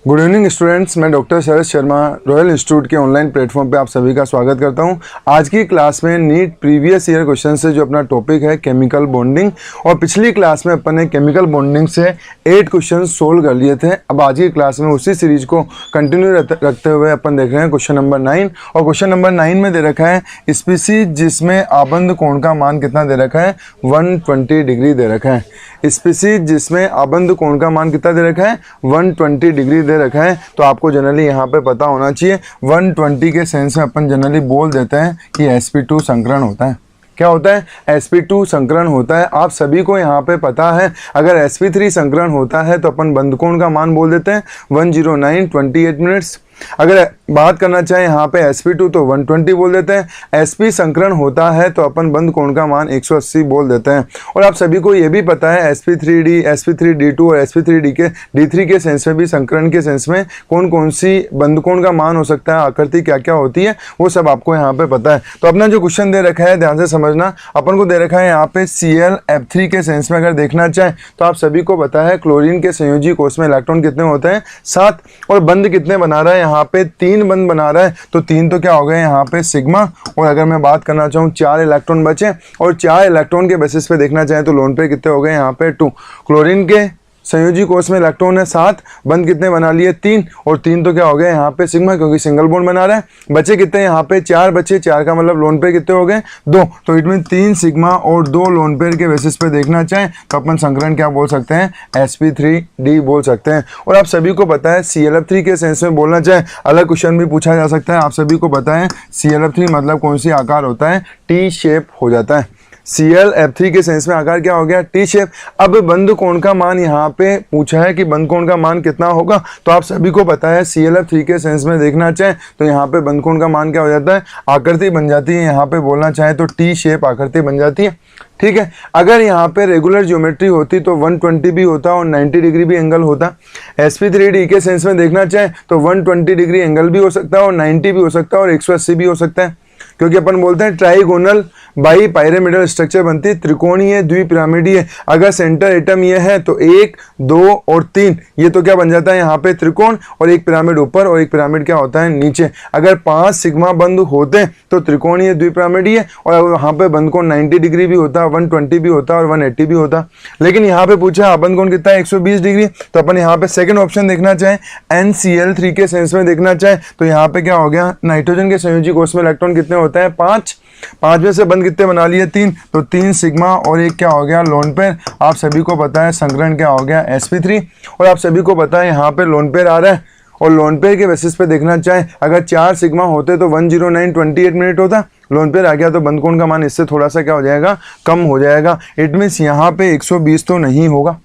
Good evening students, मैं doctor Sharad Sharma royal institute के online platform पे आप सभी का स्वागत करता हूं। आज की क्लास में नीट प्रीवियस ईयर क्वेश्चन से जो अपना टॉपिक है केमिकल बॉन्डिंग, और पिछली क्लास में अपन ने केमिकल बॉन्डिंग से 8 क्वेश्चन सोल्व कर लिए थे। अब आज की क्लास में उसी सीरीज को कंटिन्यू रखते हुए अपन देख रहे हैं क्वेश्चन नंबर 9। और क्वेश्चन नंबर 9 में दे रखा है स्पीसीज जिसमें आबंध कोण का मान कितना दे रखा है, 120 डिग्री दे रखा है। स्पीसीज जिसमें आबंध कोण का मान कितना दे रखा है, 120 डिग्री दे रखा है। तो आपको जनरली यहाँ पे पता होना चाहिए 120 के सेंस में अपन जनरली बोल देते हैं कि sp2 संकरण होता है। क्या होता है? sp2 संकरण होता है। आप सभी को यहाँ पे पता है अगर sp3 संकरण होता है तो अपन बंध कोण का मान बोल देते हैं 109.28 मिनट्स। अगर बात करना चाहें यहाँ पे sp2 तो 120 बोल देते हैं। sp संकरण होता है तो अपन बंध कोण का मान 180 बोल देते हैं। और आप सभी को ये भी पता है sp3d, sp3d2 और sp3d के d3 के सेंस में भी संकरण के सेंस में कौन कौन सी बंध कोण का मान हो सकता है, आकृति क्या क्या होती है, वो सब आपको यहाँ पे पता है। तो अपना जो क्वेश्चन दे रखा है ध्यान से समझना। अपन को दे रखा है यहाँ पे ClF3 के सेंस में अगर देखना चाहें तो आप सभी को पता है क्लोरीन के संयोजी कोष में इलेक्ट्रॉन कितने होते हैं, 7। और बंध कितने बना रहा है यहाँ पे, 3 बंध बना रहा है। तो 3 तो क्या हो गए यहाँ पे सिग्मा। और अगर मैं बात करना चाहूँ 4 इलेक्ट्रॉन बचे, और 4 इलेक्ट्रॉन के बेसिस पे देखना चाहें तो लोन पे कितने हो गए यहाँ पे 2। क्लोरीन के संयोजी कोष में इलेक्ट्रॉन है 7, बंध कितने बना लिए 3, और 3 तो क्या हो गए यहाँ पे सिग्मा क्योंकि सिंगल बॉन्ड बना रहा है। बचे कितने यहाँ पे 4 बचे, 4 का मतलब लोन पेयर कितने हो गए 2। तो इट मीन 3 सिग्मा और 2 लोन पेयर के बेसिस पे देखना चाहें तो अपन संकरण क्या बोल सकते हैं, sp3d बोल सकते हैं। और आप सभी को पता है ClF3 के सेंस में बोलना चाहें अलग क्वेश्चन भी पूछा जा सकता है। आप सभी को पता है ClF3 मतलब कौन सी आकार होता है, टी शेप हो जाता है। ClF3 के सेंस में आकार क्या हो गया, टी शेप। अब बंध कोण का मान यहाँ पे पूछा है कि बंध कोण का मान कितना होगा। तो आप सभी को पता है ClF3 के सेंस में देखना चाहें तो यहाँ पे बंध कोण का मान क्या हो जाता है, आकृति बन जाती है। यहाँ पे बोलना चाहे तो टी शेप आकृति बन जाती है। ठीक है। अगर यहाँ पे रेगुलर ज्योमेट्री होती तो 120 भी होता और 90 डिग्री भी एंगल होता। sp3d के सेंस में देखना चाहे तो 120 डिग्री एंगल भी हो सकता है और 90 भी हो सकता है और 180 भी हो सकता है, क्योंकि अपन बोलते हैं ट्राइगोनल बाई पायरामिडल स्ट्रक्चर बनती है, त्रिकोणीय द्विपिरामिडीय। अगर सेंटर एटम ये है तो 1, 2 और 3 ये तो क्या बन जाता है यहाँ पे त्रिकोण, और एक पिरामिड ऊपर और एक पिरामिड क्या होता है नीचे। अगर 5 सिग्मा बंध होते तो त्रिकोणीय द्विपिरामिडीय, और यहाँ पे बंध कोण 90 डिग्री भी होता, 120 भी होता और 180 भी होता। लेकिन यहाँ पे पूछा आबंध कोण कितना है, 120 डिग्री। तो अपन यहाँ पे सेकंड ऑप्शन देखना चाहें NCl3 के सेंस में देखना चाहें तो यहाँ पे क्या हो गया, नाइट्रोजन के संयोजी कोष में इलेक्ट्रॉन कितने होते हैं, 5 में से बंध कितने बना लिए 3। तो 3 सिग्मा और एक क्या हो गया लोन पेयर। आप सभी को पता है संकरण क्या हो गया sp3। और आप सभी को पता है यहाँ पे लोन पेयर आ रहा है, और लोन पेयर के बेसिस पे देखना चाहें अगर 4 सिग्मा होते तो 109.28 मिनट होता। लोन पेयर आ गया तो बंध कोण का मान इससे थोड़ा सा क्या हो जाएगा, कम हो जाएगा। इट मीन्स यहाँ पे 120 तो नहीं होगा,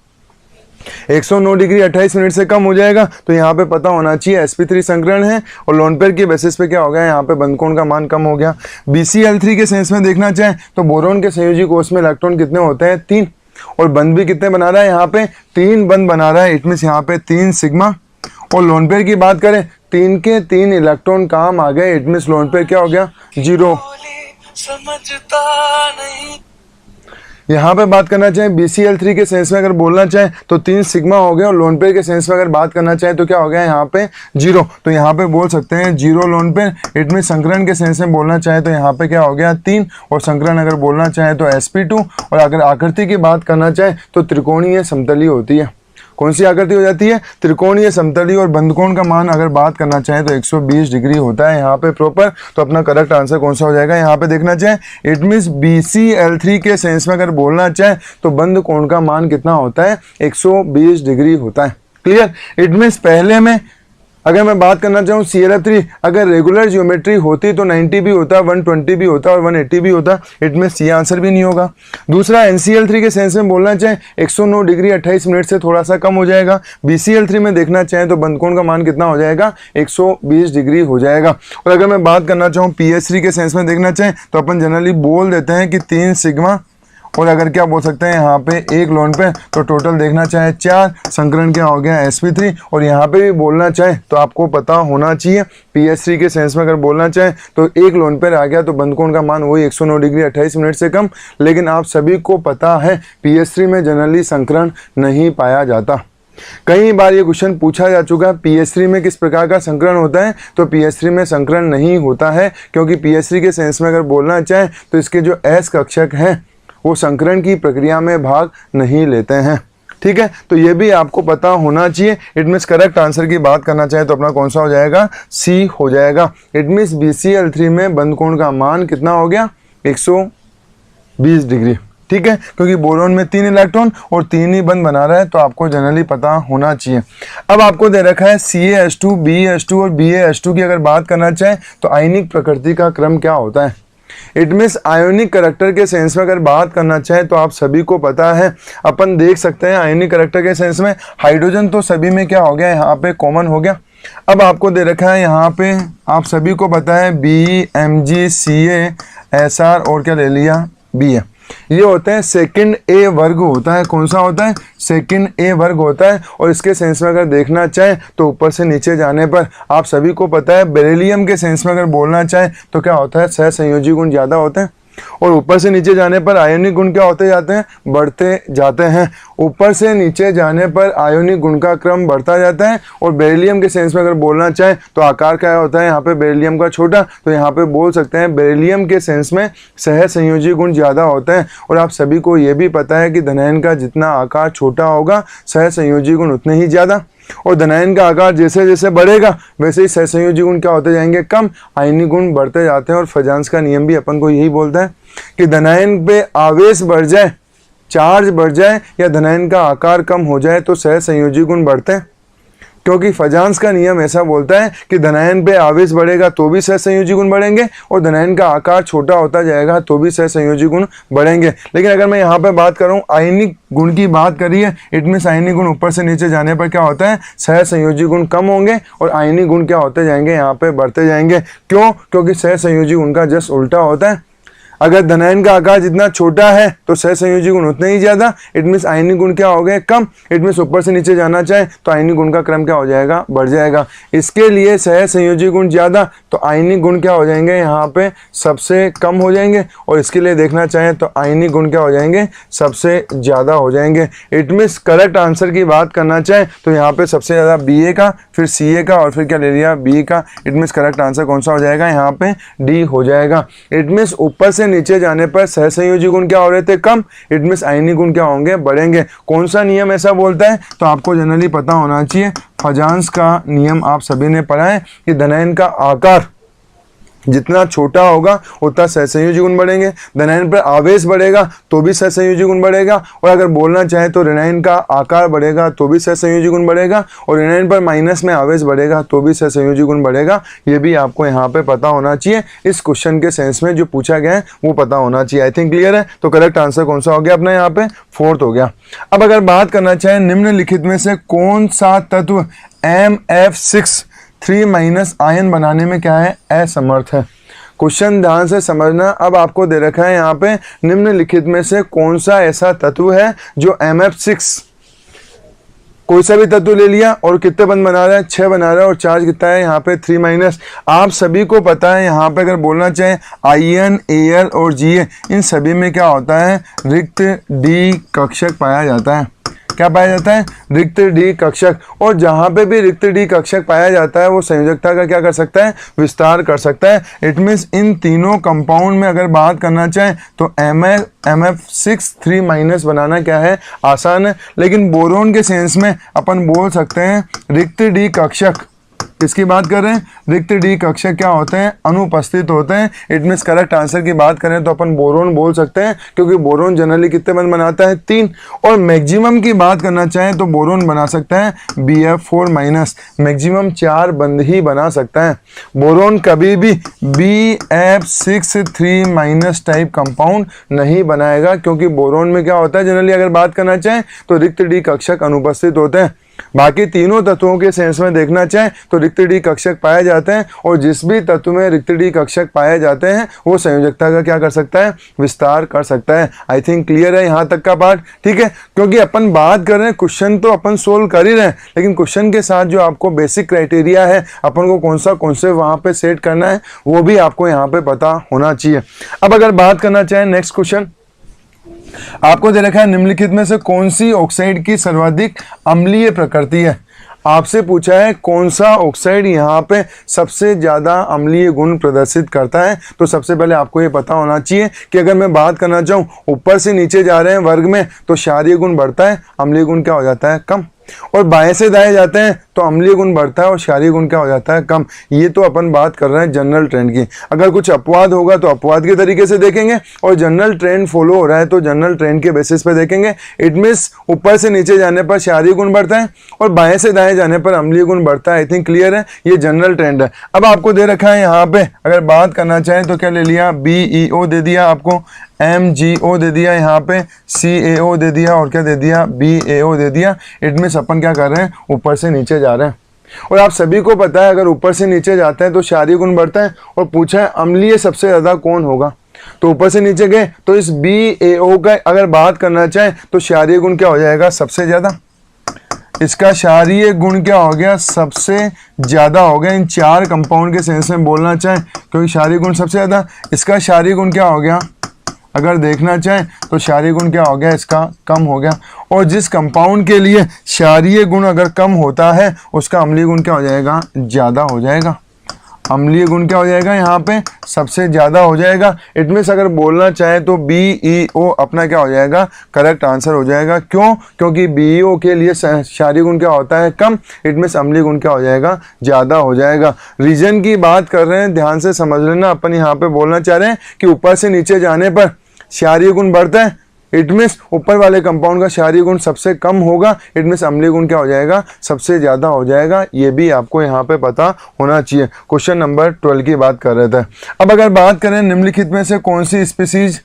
109 डिग्री 28 मिनट से कम हो जाएगा। तो यहाँ पे पता होना चाहिए sp3 संकरण है, और लोन पेयर के बेसिस पे क्या हो गया, यहाँ पे बंध कोण का मान कम हो गया। BCl3 के सेंस में देखना चाहें तो बोरोन के संयोजी कोष में इलेक्ट्रॉन कितने होते हैं, 3, और बंध भी कितने बना रहा है, यहाँ पे 3 बंध बना रहा है। इट मीन्स यहाँ पे 3 सिग्मा। और लोन पेयर की बात करें 3 के 3 इलेक्ट्रॉन काम आ गए। इट मीन्स लोन पेयर क्या हो गया, 0। समझता नहीं। यहाँ पे बात करना चाहें BCl3 के सेंस में अगर बोलना चाहें तो 3 सिग्मा हो गया, और लोन पेयर के सेंस में अगर बात करना चाहें तो क्या हो गया यहाँ पे 0। तो यहाँ पे बोल सकते हैं 0 लोन पेयर। इट मीन संकरण के सेंस में बोलना चाहे तो यहाँ पे क्या हो गया 3, और संकरण अगर बोलना चाहे तो sp2। और अगर आकृति की बात करना चाहे तो त्रिकोणीय समतली होती है। कौन सी आकृति हो जाती है, त्रिकोणीय समतली। और बंध कोण का मान अगर बात करना चाहें तो 120 डिग्री होता है यहाँ पे प्रॉपर। तो अपना करेक्ट आंसर कौन सा हो जाएगा, यहाँ पे देखना चाहें इट मीन्स BCl3 के सेंस में अगर बोलना चाहें तो बंध कोण का मान कितना होता है, 120 डिग्री होता है। क्लियर। इट मीन्स पहले में अगर मैं बात करना चाहूँ ClF3 अगर रेगुलर ज्योमेट्री होती तो 90 भी होता, 120 भी होता और 180 भी होता। इट मीन्स ये आंसर भी नहीं होगा। दूसरा NCl3 के सेंस में बोलना चाहें 109 डिग्री 28 मिनट से थोड़ा सा कम हो जाएगा। BCl3 में देखना चाहें तो बंध कोण का मान कितना हो जाएगा, 120 डिग्री हो जाएगा। और अगर मैं बात करना चाहूँ PH3 के सेंस में देखना चाहें तो अपन जनरली बोल देते हैं कि 3 सिग्मा, और अगर क्या बोल सकते हैं यहाँ पे 1 लोन पे। तो टोटल देखना चाहे 4, संकरण क्या हो गया sp3। और यहाँ पे भी बोलना चाहे तो आपको पता होना चाहिए PH3 के सेंस में अगर बोलना चाहे तो 1 लोन पेयर आ गया तो बंध कोण का मान वही 109 डिग्री 28 मिनट से कम। लेकिन आप सभी को पता है PH3 में जनरली संकरण नहीं पाया जाता। कई बार ये क्वेश्चन पूछा जा चुका है पीएच3 में किस प्रकार का संकरण होता है, तो पीएच3 में संकरण नहीं होता है, क्योंकि पीएच3 के सेंस में अगर बोलना चाहें तो इसके जो एस कक्षक हैं वो संकरण की प्रक्रिया में भाग नहीं लेते हैं। ठीक है, तो ये भी आपको पता होना चाहिए। इट मीन्स करेक्ट आंसर की बात करना चाहे तो अपना कौन सा हो जाएगा, सी हो जाएगा। इट मीन्स BCl3 में बंद कोण का मान कितना हो गया, 120 डिग्री। ठीक है, क्योंकि बोरोन में 3 इलेक्ट्रॉन और 3 ही बंद बना रहा है, तो आपको जनरली पता होना चाहिए। अब आपको दे रखा है CaH2, BH2 और BaH2 की अगर बात करना चाहे तो आयनिक प्रकृति का क्रम क्या होता है। इट मीन्स आयोनिक करैक्टर के सेंस में अगर बात करना चाहे तो आप सभी को पता है, अपन देख सकते हैं आयोनिक करैक्टर के सेंस में हाइड्रोजन तो सभी में क्या हो गया, यहाँ पे कॉमन हो गया। अब आपको दे रखा है यहाँ पे आप सभी को पता है BMg Ca SR और क्या ले लिया, Ba। ये होते हैं सेकंड ए वर्ग होता है। कौन सा होता है, सेकंड ए वर्ग होता है। और इसके सेंस में अगर देखना चाहें तो ऊपर से नीचे जाने पर आप सभी को पता है बेरिलियम के सेंस में अगर बोलना चाहें तो क्या होता है, सहसंयोजी गुण ज़्यादा होते हैं। और ऊपर से नीचे जाने पर आयोनिक गुण क्या होते जाते हैं, बढ़ते जाते हैं। ऊपर से नीचे जाने पर आयोनिक गुण का क्रम बढ़ता जाता है। और बेरिलियम के सेंस में अगर बोलना चाहें तो आकार क्या होता है यहाँ पे बेरिलियम का छोटा, तो यहाँ पे बोल सकते हैं बेरिलियम के सेंस में सहसंयोजी गुण ज़्यादा होते हैं। और आप सभी को ये भी पता है कि धनायन का जितना आकार छोटा होगा सहसंयोजी गुण उतने ही ज़्यादा, और धनायन का आकार जैसे जैसे बढ़ेगा वैसे ही सहसंयोजी गुण क्या होते जाएंगे, कम, आयनिक गुण बढ़ते जाते हैं। और फजांस का नियम भी अपन को यही बोलता है कि धनायन पे आवेश बढ़ जाए, चार्ज बढ़ जाए या धनायन का आकार कम हो जाए तो सहसंयोजी गुण बढ़ते हैं। क्योंकि फजांस का नियम ऐसा बोलता है कि धनायन पे आवेश बढ़ेगा तो भी सहसंयोजी गुण बढ़ेंगे, और धनायन का आकार छोटा होता जाएगा तो भी सहसंयोजी गुण बढ़ेंगे। लेकिन अगर मैं यहाँ पे बात करूँ आयनिक गुण की बात करिए, इट मीन्स आयनिक गुण ऊपर से नीचे जाने पर क्या होता है, सहसंयोजी गुण कम होंगे और आयनिक गुण क्या होते जाएंगे, यहाँ पे बढ़ते जाएंगे। क्यों, क्योंकि सहसंयोजी गुण का जस्ट उल्टा होता है। अगर धनायन का आकार जितना छोटा है तो सहसंयोजी गुण उतने ही ज्यादा, इट मीन्स आयनिक गुण क्या हो गए, कम। इट मीन्स ऊपर से नीचे जाना चाहे तो आयनिक गुण का क्रम क्या हो जाएगा, बढ़ जाएगा। इसके लिए सहसंयोजी गुण ज्यादा तो आयनिक गुण क्या हो जाएंगे, यहाँ पे सबसे कम हो जाएंगे। और इसके लिए देखना चाहें तो आयनिक गुण क्या हो जाएंगे, सबसे ज्यादा हो जाएंगे। इट मीन्स करेक्ट आंसर की बात करना चाहें तो यहाँ पे सबसे ज्यादा Ba का, फिर Ca का और फिर क्या ले लिया, B का। इट मीन्स करेक्ट आंसर कौन सा हो जाएगा, यहाँ पे D हो जाएगा। इट मीन्स ऊपर से नीचे जाने पर सहसंयोजी गुण क्या हो रहे थे, कम। इट मीन्स आयनिक गुण क्या होंगे, बढ़ेंगे। कौन सा नियम ऐसा बोलता है, तो आपको जनरली पता होना चाहिए। फजांस का नियम आप सभी ने पढ़ा है कि धनायन का आकार जितना छोटा होगा उतना सहसंयोजी गुण बढ़ेंगे। धनायन पर आवेश बढ़ेगा तो भी सहसंयोजी गुण बढ़ेगा। और अगर बोलना चाहे तो ऋणायन का आकार बढ़ेगा तो भी सहसंयोजी गुण बढ़ेगा। और ऋणायन पर माइनस में आवेश बढ़ेगा तो भी सहसंयोजी गुण बढ़ेगा। ये भी आपको यहाँ पे पता होना चाहिए। इस क्वेश्चन के सेंस में जो पूछा गया है वो पता होना चाहिए। आई थिंक क्लियर है। तो करेक्ट आंसर कौन सा हो गया अपना, यहाँ पे 4th हो गया। अब अगर बात करना चाहे निम्नलिखित में से कौन सा तत्व MF6 3- आयन बनाने में क्या है, असमर्थ है। क्वेश्चन ध्यान से समझना। अब आपको दे रखा है यहाँ पे निम्नलिखित में से कौन सा ऐसा तत्व है जो MF6, कोई सा भी तत्व ले लिया और कितने बंद बना रहा है, 6 बना रहा है और चार्ज कितना है यहाँ पे 3-। आप सभी को पता है यहाँ पे अगर बोलना चाहे आयन, Al और Ga, इन सभी में क्या होता है, रिक्त D कक्षक पाया जाता है। क्या पाया जाता है, रिक्त D कक्षक। और जहां पे भी रिक्त D कक्षक पाया जाता है वो संयोजकता का क्या कर सकता है, विस्तार कर सकता है। इट मीन्स इन तीनों कंपाउंड में अगर बात करना चाहें तो MF6 3- बनाना क्या है, आसान है। लेकिन बोरोन के सेंस में अपन बोल सकते हैं रिक्त D कक्षक, किसकी बात कर रहे हैं, रिक्त D कक्षक क्या होते हैं, अनुपस्थित होते हैं। इट मीन्स करेक्ट आंसर की बात करें तो अपन बोरोन बोल सकते हैं, क्योंकि बोरोन जनरली कितने बंद बनाता है, 3। और मैक्सिमम की बात करना चाहें तो बोरोन बना सकता है Bf4-, मैक्सिमम 4 बंद ही बना सकता है। बोरोन कभी भी Bf6 3- टाइप कंपाउंड नहीं बनाएगा, क्योंकि बोरोन में क्या होता है जनरली अगर बात करना चाहें तो रिक्त D कक्षक अनुपस्थित होते हैं। बाकी तीनों तत्वों के सेंस में देखना चाहें तो रिक्त D कक्षक पाए जाते हैं। और जिस भी तत्व में रिक्त D कक्षक पाए जाते हैं वो संयोजकता का क्या कर सकता है, विस्तार कर सकता है। आई थिंक क्लियर है यहाँ तक का पार्ट, ठीक है। क्योंकि अपन बात कर रहे हैं, क्वेश्चन तो अपन सोल्व कर ही रहे हैं, लेकिन क्वेश्चन के साथ जो आपको बेसिक क्राइटेरिया है अपन को कौन से वहाँ पे सेट करना है वो भी आपको यहाँ पे पता होना चाहिए। अब अगर बात करना चाहें नेक्स्ट क्वेश्चन, आपको दे रखा है निम्नलिखित में से कौन सी ऑक्साइड की सर्वाधिक अम्लीय प्रकृति है। आपसे पूछा है कौन सा ऑक्साइड यहाँ पे सबसे ज़्यादा अम्लीय गुण प्रदर्शित करता है। तो सबसे पहले आपको ये पता होना चाहिए कि अगर मैं बात करना चाहूँ ऊपर से नीचे जा रहे हैं वर्ग में तो क्षारीय गुण बढ़ता है, अम्लीय गुण क्या हो जाता है, कम। और बाएं से दाएं जाते हैं तो अम्लीय गुण बढ़ता है और क्षारीय गुण क्या हो जाता है, कम। ये तो अपन बात कर रहे हैं जनरल ट्रेंड की। अगर कुछ अपवाद होगा तो अपवाद के तरीके से देखेंगे और जनरल ट्रेंड फॉलो हो रहा है तो जनरल ट्रेंड के बेसिस पे देखेंगे। इट मीन्स ऊपर से नीचे जाने पर क्षारीय गुण बढ़ता है और बाएं से दाएं जाने पर अम्लीय गुण बढ़ता है। आई थिंक क्लियर है, ये जनरल ट्रेंड है। अब आपको दे रखा है यहाँ पे, अगर बात करना चाहें तो क्या ले लिया, BeO दे दिया आपको, MgO दे दिया, यहाँ पे CaO दे दिया और क्या दे दिया, BaO दे दिया। इट मीन्स अपन क्या कर रहे हैं, ऊपर से नीचे जा रहे हैं। और आप सभी को पता है अगर ऊपर से नीचे जाते हैं तो क्षारीय गुण बढ़ता है। और पूछा है अम्लीय सबसे ज़्यादा कौन होगा, तो ऊपर से नीचे गए तो इस BaO का अगर बात करना चाहें तो क्षारीय गुण क्या हो जाएगा, सबसे ज़्यादा। इसका क्षारीय गुण क्या हो गया, सबसे ज़्यादा हो गया। इन चार कंपाउंड के सेंस में बोलना चाहें क्योंकि क्षारीय गुण सबसे ज़्यादा, इसका क्षारीय गुण क्या हो गया, अगर देखना चाहें तो क्षारीय गुण क्या हो गया, इसका कम हो गया। और जिस कंपाउंड के लिए क्षारीय गुण अगर कम होता है उसका अम्लीय गुण क्या हो जाएगा, ज़्यादा हो जाएगा। अम्लीय गुण क्या हो जाएगा, यहाँ पे सबसे ज़्यादा हो जाएगा। इट मीन्स अगर बोलना चाहे तो BeO अपना क्या हो जाएगा, करेक्ट आंसर हो जाएगा। क्यों, क्योंकि BeO के लिए क्षारीय गुण क्या होता है, कम। इट मीन्स अम्लीय गुण क्या हो जाएगा, ज़्यादा हो जाएगा। रीजन की बात कर रहे हैं, ध्यान से समझ लेना। अपन यहाँ पे बोलना चाह रहे हैं कि ऊपर से नीचे जाने पर क्षारीय गुण बढ़ता है। इट मीन्स ऊपर वाले कंपाउंड का क्षारीय गुण सबसे कम होगा। इट मीन्स अम्लीय गुण क्या हो जाएगा, सबसे ज़्यादा हो जाएगा। ये भी आपको यहाँ पे पता होना चाहिए। क्वेश्चन नंबर 12 की बात कर रहे थे। अब अगर बात करें निम्नलिखित में से कौन सी स्पीसीज,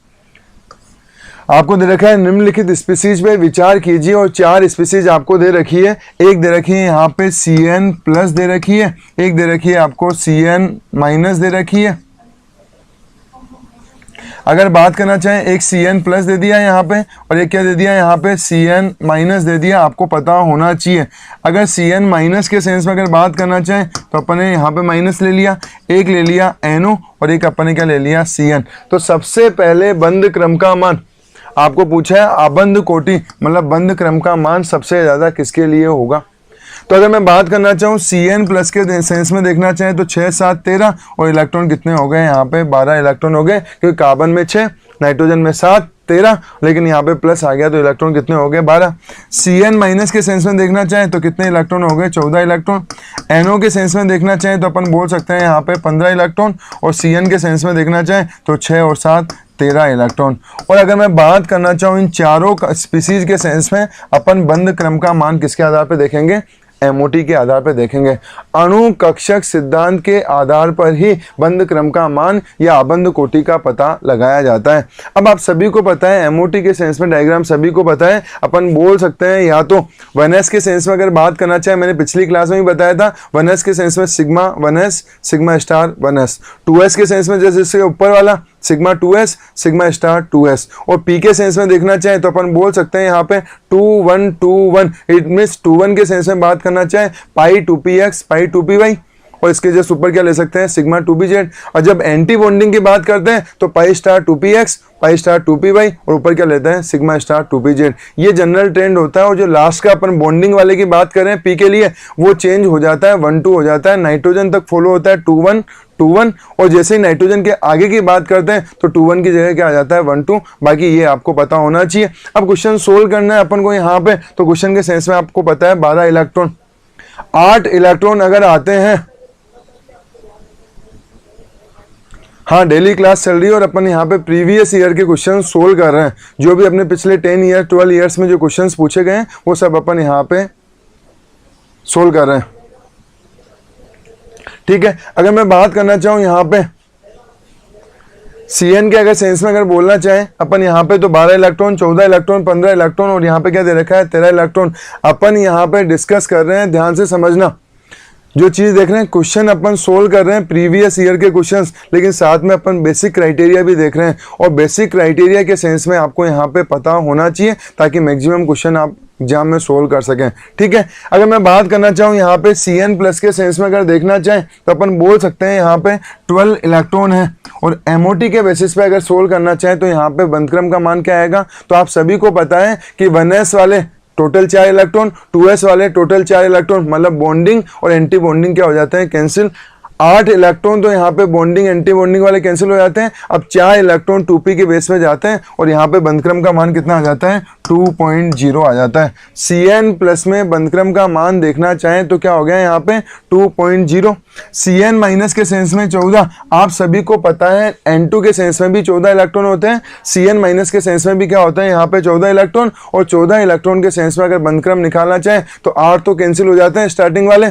आपको दे रखा है निम्नलिखित स्पीसीज पे विचार कीजिए और चार स्पीसीज आपको दे रखी है। एक दे रखी है यहाँ पे CN+ दे रखी है, एक दे रखी है आपको CN- दे रखी है। अगर बात करना चाहें एक CN+ दे दिया यहाँ पे और एक क्या दे दिया यहाँ पे CN- दे दिया। आपको पता होना चाहिए अगर CN- के सेंस में अगर बात करना चाहें तो अपन ने यहाँ पे माइनस ले लिया, एक ले लिया NO और एक अपन ने क्या ले लिया, CN। तो सबसे पहले बंद क्रम का मान आपको पूछा है, आबंध कोटि मतलब बंद क्रम का मान सबसे ज़्यादा किसके लिए होगा। तो अगर मैं बात करना चाहूँ CN+ के सेंस में देखना चाहें तो 6, 7, 13 और इलेक्ट्रॉन कितने हो गए यहाँ पे, 12 इलेक्ट्रॉन हो गए। क्योंकि कार्बन में 6, नाइट्रोजन में 7, 13, लेकिन यहाँ पे प्लस आ गया तो इलेक्ट्रॉन कितने हो गए, 12। CN- के सेंस में देखना चाहें तो कितने इलेक्ट्रॉन हो गए, 14 इलेक्ट्रॉन। NO के सेंस में देखना चाहें तो अपन बोल सकते हैं यहाँ पे 15 इलेक्ट्रॉन और CN के सेंस में देखना चाहें तो 6 और 7 13 इलेक्ट्रॉन। और अगर मैं बात करना चाहूँ इन चारों स्पीसीज के सेंस में अपन बंद क्रम का मान किसके आधार पर देखेंगे, MOT के आधार पर देखेंगे। अणु कक्षक सिद्धांत के आधार पर ही बंद क्रम का मान या आबंध कोटि का पता लगाया जाता है। अब आप सभी को पता है MOT के सेंस में डायग्राम सभी को पता है। अपन बोल सकते हैं या तो 1s के सेंस में अगर बात करना चाहे, मैंने पिछली क्लास में भी बताया था 1s के सेंस में sigma 1s sigma star 1s, 2s के सेंस में जैसे इसके ऊपर वाला sigma 2s sigma star 2s। और P के सेंस में देखना चाहें तो अपन बोल सकते हैं यहाँ पे 2 1 2 1। इट मीन्स 2 1 के सेंस में बात करना चाहें पाई 2px पाई 2py और इसके जस्ट ऊपर क्या ले सकते हैं, सिग्मा 2pz। और जब एंटी बॉन्डिंग की बात करते हैं तो pi star 2px pi star 2py और ऊपर क्या लेते हैं, सिग्मा स्टार 2pz। ये जनरल ट्रेंड होता है। और जो लास्ट का अपन बॉन्डिंग वाले की बात करें P के लिए, वो चेंज हो जाता है 1 2 हो जाता है। नाइट्रोजन तक फॉलो होता है 2 1 2 1 और जैसे ही नाइट्रोजन के आगे की बात करते हैं तो 2 1 की जगह क्या आ जाता है 1 2। बाकी ये आपको पता होना चाहिए। अब क्वेश्चन सोल्व करना है अपन को यहाँ पे, तो क्वेश्चन के सेंस में आपको पता है 12 इलेक्ट्रॉन 8 इलेक्ट्रॉन अगर आते हैं, हाँ डेली क्लास चल रही है और अपन यहाँ पे प्रीवियस ईयर के क्वेश्चन सोल्व कर रहे हैं। जो भी अपने पिछले 10 ईयर 12 ईयर्स में जो क्वेश्चंस पूछे गए हैं वो सब अपन यहाँ पे सोल्व कर रहे हैं। ठीक है, अगर मैं बात करना चाहूँ यहाँ पे CN के अगर सेंस में अगर बोलना चाहें अपन यहाँ पे तो 12 इलेक्ट्रॉन 14 इलेक्ट्रॉन 15 इलेक्ट्रॉन और यहाँ पे क्या दे रखा है 13 इलेक्ट्रॉन। अपन यहाँ पे डिस्कस कर रहे हैं, ध्यान से समझना। जो चीज़ देख रहे हैं, क्वेश्चन अपन सोल्व कर रहे हैं प्रीवियस ईयर के क्वेश्चंस, लेकिन साथ में अपन बेसिक क्राइटेरिया भी देख रहे हैं। और बेसिक क्राइटेरिया के सेंस में आपको यहाँ पे पता होना चाहिए ताकि मैक्सिमम क्वेश्चन आप एग्जाम में सोल्व कर सकें। ठीक है, अगर मैं बात करना चाहूँ यहाँ पे CN+ के सेंस में अगर देखना चाहें तो अपन बोल सकते हैं यहाँ पे 12 इलेक्ट्रॉन है। और MOT के बेसिस पे अगर सोल्व करना चाहें तो यहाँ पे बंध क्रम का मान क्या आएगा। तो आप सभी को पता है कि 1s वाले टोटल 4 इलेक्ट्रॉन, 2s वाले टोटल 4 इलेक्ट्रॉन, मतलब बॉन्डिंग और एंटी बॉन्डिंग क्या हो जाते हैं, कैंसिल। 8 इलेक्ट्रॉन तो यहाँ पे बॉन्डिंग एंटी बॉन्डिंग वाले कैंसिल हो जाते हैं। अब 4 इलेक्ट्रॉन 2p के बेस में जाते हैं और यहाँ पे बंधक्रम का मान कितना आ जाता है, 2.0 आ जाता है। CN+ में बंधक्रम का मान देखना चाहें तो क्या हो गया यहाँ पे 2.0। CN- के सेंस में 14, आप सभी को पता है N2 के सेंस में भी 14 इलेक्ट्रॉन होते हैं। CN- के सेंस में भी क्या होता है यहाँ पे 14 इलेक्ट्रॉन। और 14 इलेक्ट्रॉन के सेंस में अगर बंधक्रम निकालना चाहें तो 8 तो कैंसिल हो जाते हैं स्टार्टिंग वाले।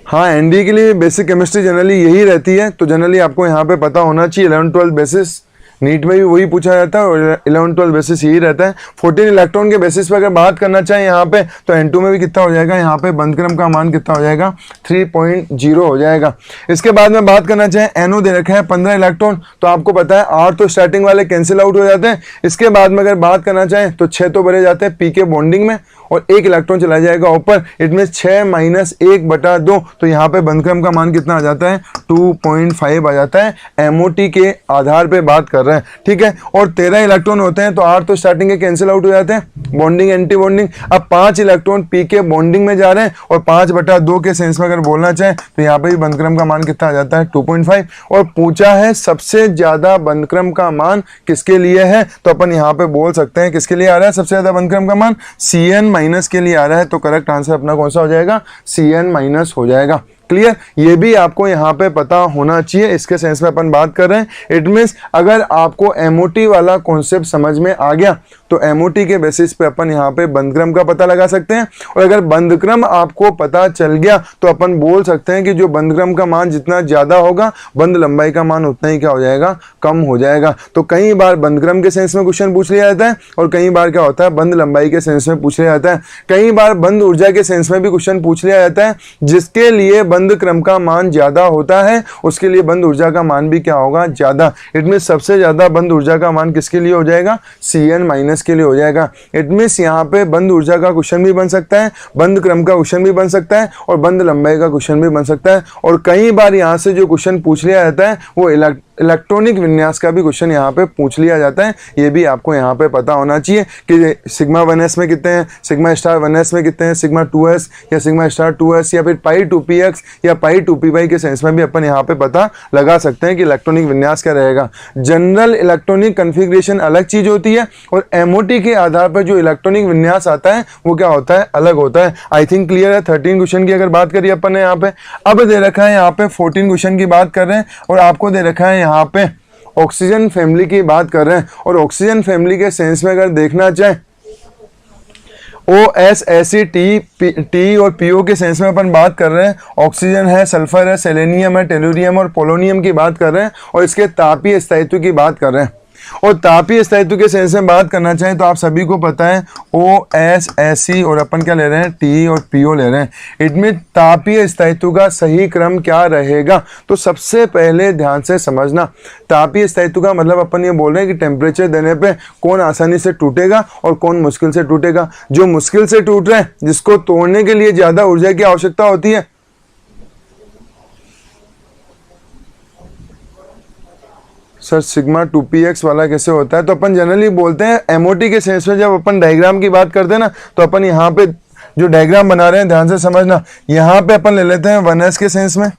हाँ, ND के लिए बेसिक केमिस्ट्री जनरली यही रहती है, तो जनरली आपको यहाँ पे पता होना चाहिए। 11-12 बेसिस नीट में भी वही पूछा जाता है और 11-12 बेसिस यही रहता है। 14 इलेक्ट्रॉन के बेसिस पे अगर बात करना चाहें यहाँ पे तो N2 में भी कितना हो जाएगा, यहाँ पे बंधक्रम का मान कितना हो जाएगा, 3.0 हो जाएगा। इसके बाद में बात करना चाहें NO दे रखा है 15 इलेक्ट्रॉन, तो आपको पता है 8 तो स्टार्टिंग वाले कैंसिल आउट हो जाते हैं। इसके बाद में अगर बात करना चाहें तो 6 तो भरे जाते हैं P के बॉन्डिंग में और 1 इलेक्ट्रॉन चला जाएगा ऊपर। इट मीन 6 - 1/2, तो यहाँ पे बंधक्रम का मान कितना आ जाता है, 2.5 आ जाता है। MOT के आधार पे बात कर रहे हैं। ठीक है, और 13 इलेक्ट्रॉन होते हैं तो 8 तो स्टार्टिंग के कैंसिल आउट हो जाते हैं, बॉन्डिंग एंटी बॉन्डिंग। अब 5 इलेक्ट्रॉन P के बॉन्डिंग में जा रहे हैं और 5/2 के सेंस में अगर बोलना चाहें तो यहाँ पे भी बंधक्रम का मान कितना आ जाता है, 2.5। और पूछा है सबसे ज्यादा बंधक्रम का मान किसके लिए है, तो अपन यहाँ पे बोल सकते हैं किसके लिए आ रहा है सबसे ज्यादा बंधक्रम का मान, CN- के लिए आ रहा है। तो करेक्ट आंसर अपना कौन सा हो जाएगा, CN- हो जाएगा। क्लियर, ये भी आपको यहाँ पे पता होना चाहिए। इसके सेंस में अपन बात कर रहे हैं। इट मीन्स अगर आपको MOT वाला कॉन्सेप्ट समझ में आ गया तो MOT के बेसिस पे अपन यहाँ पे बंधक्रम का पता लगा सकते हैं। और अगर बंधक्रम आपको पता चल गया तो अपन बोल सकते हैं कि जो बंधक्रम का मान जितना ज्यादा होगा बंध लंबाई का मान उतना ही क्या हो जाएगा, कम हो जाएगा। तो कई बार बंधक्रम के सेंस में क्वेश्चन पूछ लिया जाता है और कई बार क्या होता है बंध लंबाई के सेंस में पूछ लिया जाता है। कई बार बंध ऊर्जा के सेंस में भी क्वेश्चन पूछ लिया जाता है। जिसके लिए बंध क्रम का मान ज्यादा होता है उसके लिए बंध ऊर्जा का मान भी क्या होगा, ज्यादा। इट मीन सबसे ज्यादा बंध ऊर्जा का मान किसके लिए हो जाएगा, CN- के लिए हो जाएगा। इट मीन्स यहाँ पे बंध ऊर्जा का क्वेश्चन भी बन सकता है, बंध क्रम का क्वेश्चन भी बन सकता है और बंध लंबाई का क्वेश्चन भी बन सकता है। और कई बार यहाँ से जो क्वेश्चन पूछ लिया जाता है वो इलेक्ट्रॉनिक विन्यास का भी क्वेश्चन यहाँ पे पूछ लिया जाता है। ये भी आपको यहाँ पे पता होना चाहिए कि σ1s में कितने हैं, σ*1s में कितने हैं, σ2s या σ*2s या फिर π2px या π2py के सेंस में भी अपन यहाँ पे पता लगा सकते हैं कि इलेक्ट्रॉनिक विन्यास क्या रहेगा। जनरल इलेक्ट्रॉनिक कन्फिग्रेशन अलग चीज होती है और MOT के आधार पर जो इलेक्ट्रॉनिक विन्यास आता है वो क्या होता है, अलग होता है। आई थिंक क्लियर है। 13 क्वेश्चन की अगर बात करिए अपन ने यहाँ पे, अब दे रखा है यहाँ पे 14 क्वेश्चन की बात कर रहे हैं और आपको दे रखा है यहाँ पे ऑक्सीजन फैमिली की बात कर रहे हैं। और ऑक्सीजन फैमिली के सेंस में अगर देखना चाहें OS, Ac, T और PO के सेंस में अपन बात कर रहे हैं। ऑक्सीजन है, सल्फर है, सेलेनियम है, टेलुरियम और पोलोनियम की बात कर रहे हैं और इसके तापीय स्थायित्व की बात कर रहे हैं। और तापीय स्थायित्व के सेंस में बात करना चाहें तो आप सभी को पता है OS, Ac और अपन क्या ले रहे हैं, T और PO ले रहे हैं। इट मीन तापीय स्थायित्व का सही क्रम क्या रहेगा। तो सबसे पहले ध्यान से समझना, तापीय स्थायित्व का मतलब अपन ये बोल रहे हैं कि टेम्परेचर देने पे कौन आसानी से टूटेगा और कौन मुश्किल से टूटेगा। जो मुश्किल से टूट रहे हैं, जिसको तोड़ने के लिए ज्यादा ऊर्जा की आवश्यकता होती है, सर σ2px वाला कैसे होता है, तो अपन जनरली बोलते हैं MOT के सेंस में जब अपन डायग्राम की बात करते हैं ना, तो अपन यहाँ पे जो डायग्राम बना रहे हैं ध्यान से समझना। यहाँ पे अपन ले लेते हैं 1s के सेंस में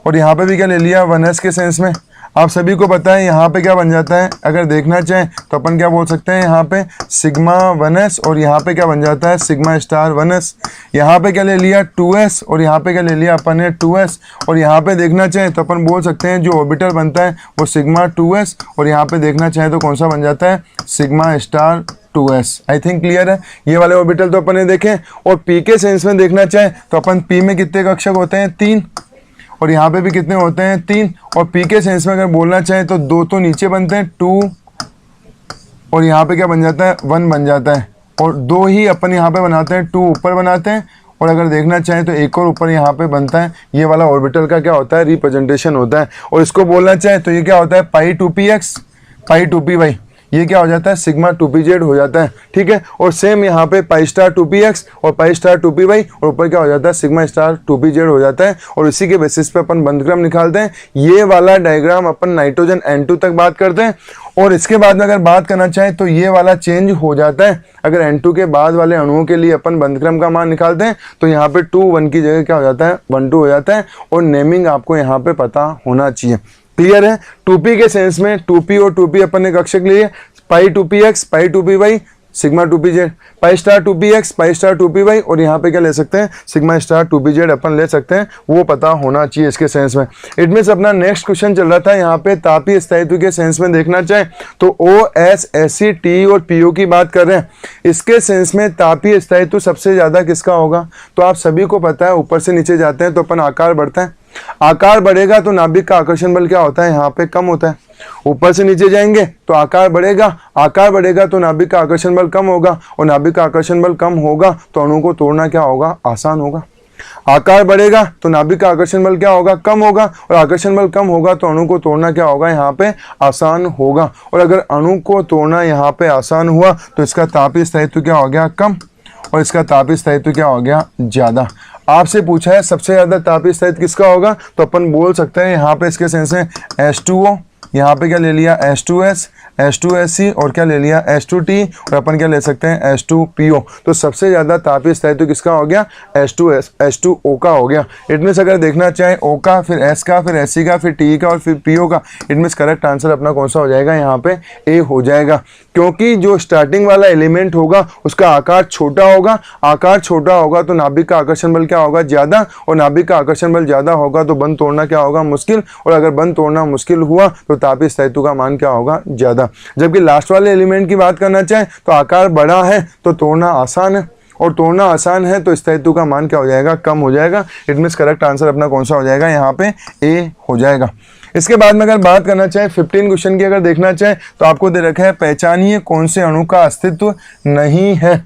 और यहाँ पे भी क्या ले लिया, 1s के सेंस में। आप सभी को पता है यहाँ पे क्या बन जाता है, अगर देखना चाहें तो अपन क्या बोल सकते हैं, यहाँ पे σ1s और यहाँ पे क्या बन जाता है, σ*1s। यहाँ पे क्या ले लिया 2s और यहाँ पे क्या ले लिया अपन ने 2s। और यहाँ पे देखना चाहें तो अपन बोल सकते हैं जो ऑर्बिटल बनता है वो σ2s और यहाँ पे देखना चाहें तो कौन सा बन जाता है, σ*2s। आई थिंक क्लियर है। ये वाले ऑर्बिटल तो अपन ने देखे। और P के सेंस में देखना चाहें तो अपन P में कितने कक्षक होते हैं, 3 और यहाँ पे भी कितने होते हैं, 3। और P के सेंस में अगर बोलना चाहें तो 2 तो नीचे बनते हैं, 2 और यहाँ पे क्या बन जाता है, 1 बन जाता है। और 2 ही अपन यहाँ पे बनाते हैं, 2 ऊपर बनाते हैं, और अगर देखना चाहें तो एक और ऊपर यहाँ पे बनता है, ये वाला ऑर्बिटल का क्या होता है, रिप्रेजेंटेशन होता है। और इसको बोलना चाहें तो ये क्या होता है, पाई 2px पाई 2py, ये क्या हो जाता है, सिग्मा 2pz हो जाता है, ठीक है। और सेम यहाँ पे पाई स्टार 2px और पाई स्टार 2py, और ऊपर क्या हो जाता है, सिग्मा स्टार 2pz हो जाता है। और इसी के बेसिस पे अपन बंधक्रम निकालते हैं। ये वाला डायग्राम अपन नाइट्रोजन N2 तक बात करते हैं, और इसके बाद में अगर बात करना चाहें तो ये वाला चेंज हो जाता है। अगर N2 के बाद वाले अणुओं के लिए अपन बंधक्रम का मान निकालते हैं तो यहाँ पे 2 1 की जगह क्या हो जाता है, 1 2 हो जाता है। और नेमिंग आपको यहाँ पे पता होना चाहिए। क्लियर है। 2p के सेंस में 2p और 2p अपन ने कक्षक लिए, पाई 2px पाई 2py sigma 2pz, pi star 2px pi star 2py, और यहाँ पे क्या ले सकते हैं, सिग्मा स्टार 2pz अपन ले सकते हैं। वो पता होना चाहिए इसके सेंस में। इट मीन्स अपना नेक्स्ट क्वेश्चन चल रहा था यहाँ पे तापीय स्थायित्व के सेंस में देखना चाहे तो OS SC T और PO की बात कर रहे हैं। इसके सेंस में तापीय स्थायित्व सबसे ज्यादा किसका होगा, तो आप सभी को पता है ऊपर से नीचे जाते हैं तो अपन आकार बढ़ता है, आकार बढ़ेगा तो नाभिक का आकर्षण बल क्या होता है, यहाँ पे कम होता है। ऊपर से नीचे जाएंगे तो आकार बढ़ेगा, आकार बढ़ेगा तो नाभिक का आकर्षण बल कम होगा, और नाभिक का आकर्षण बल कम होगा तो अणु को तोड़ना क्या होगा, आसान होगा। आकार बढ़ेगा तो नाभिक का आकर्षण बल क्या होगा, कम होगा, और आकर्षण बल कम होगा तो अणु को तोड़ना क्या होगा, यहाँ पे आसान होगा। और अगर अणु को तोड़ना यहाँ पे आसान हुआ तो इसका तापीय स्थायित्व क्या हो गया, कम, और इसका तापीय स्थायित्व क्या हो गया, ज्यादा। आपसे पूछा है सबसे ज्यादा तापीय स्थायित्व किसका होगा, तो अपन बोल सकते हैं यहाँ पे इसके सेंस में H2O, यहाँ पे क्या ले लिया H2S, H2SC, और क्या ले लिया H2T, और अपन क्या ले सकते हैं H2PO। तो सबसे ज्यादा तापीय स्थायित्व किसका हो गया, H2O का हो गया। इट मीन्स अगर देखना चाहे O का, फिर S का, फिर SC का, फिर T का और फिर PO का, इट मीन्स करेक्ट आंसर अपना कौन सा हो जाएगा, यहाँ पे A हो जाएगा। क्योंकि जो स्टार्टिंग वाला एलिमेंट होगा उसका आकार छोटा होगा, आकार छोटा होगा तो नाभिक का आकर्षण बल क्या होगा, ज्यादा, और नाभिक का आकर्षण बल ज्यादा होगा तो बंध तोड़ना क्या होगा, मुश्किल, और अगर बंध तोड़ना मुश्किल हुआ तो तापीय स्थायित्व का मान क्या होगा, ज्यादा। जबकि लास्ट वाले एलिमेंट की बात करना चाहे तो आकार बड़ा है तो तोड़ना आसान है, और तोड़ना आसान है तो स्थायित्व का मान क्या हो जाएगा, कम हो जाएगा। इट मीन्स करेक्ट आंसर अपना कौन सा हो जाएगा, यहाँ पे A हो जाएगा। इसके बाद में अगर बात करना चाहे 15 क्वेश्चन की अगर देखना चाहे तो आपको दे रखा है पहचानिए कौन से अणु का अस्तित्व नहीं है।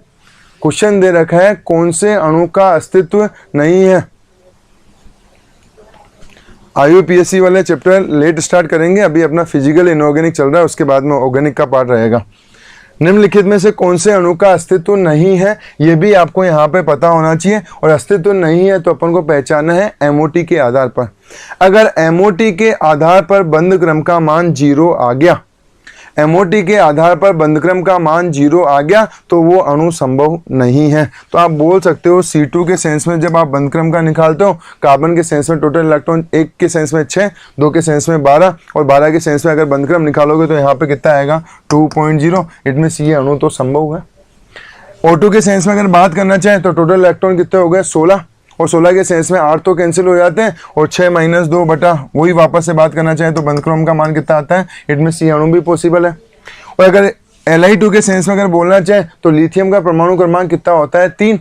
क्वेश्चन दे रखा है कौन से अणु का अस्तित्व नहीं है। IUPAC वाले चैप्टर लेट स्टार्ट करेंगे, अभी अपना फिजिकल इनऑर्गेनिक चल रहा है, उसके बाद में ऑर्गेनिक का पार्ट रहेगा। निम्नलिखित में से कौन से अणु का अस्तित्व नहीं है, ये भी आपको यहाँ पे पता होना चाहिए। और अस्तित्व नहीं है तो अपन को पहचानना है MOT के आधार पर। अगर MOT के आधार पर बंध क्रम का मान 0 आ गया, MOT के आधार पर बंधक्रम का मान 0 आ गया तो वो अणु संभव नहीं है। तो आप बोल सकते हो C2 के सेंस में जब आप बंधक्रम का निकालते हो, कार्बन के सेंस में टोटल इलेक्ट्रॉन, 1 के सेंस में 6, 2 के सेंस में 12, और 12 के सेंस में अगर बंधक्रम निकालोगे तो यहाँ पे कितना आएगा, 2.0। इट मीन्स ये अणु तो संभव है। O2 के सेंस में अगर बात करना चाहें तो टोटल इलेक्ट्रॉन कितने हो गए, 16, और 16 के सेंस में 8 तो कैंसिल हो जाते हैं, और 6 - 2 बटा वही वापस से बात करना चाहें तो बंधक्रम का मान कितना आता है। इट मीन्स ये अणु भी पॉसिबल है। और अगर Li2 के सेंस में अगर बोलना चाहे तो लिथियम का परमाणु क्रमांक कितना होता है, 3,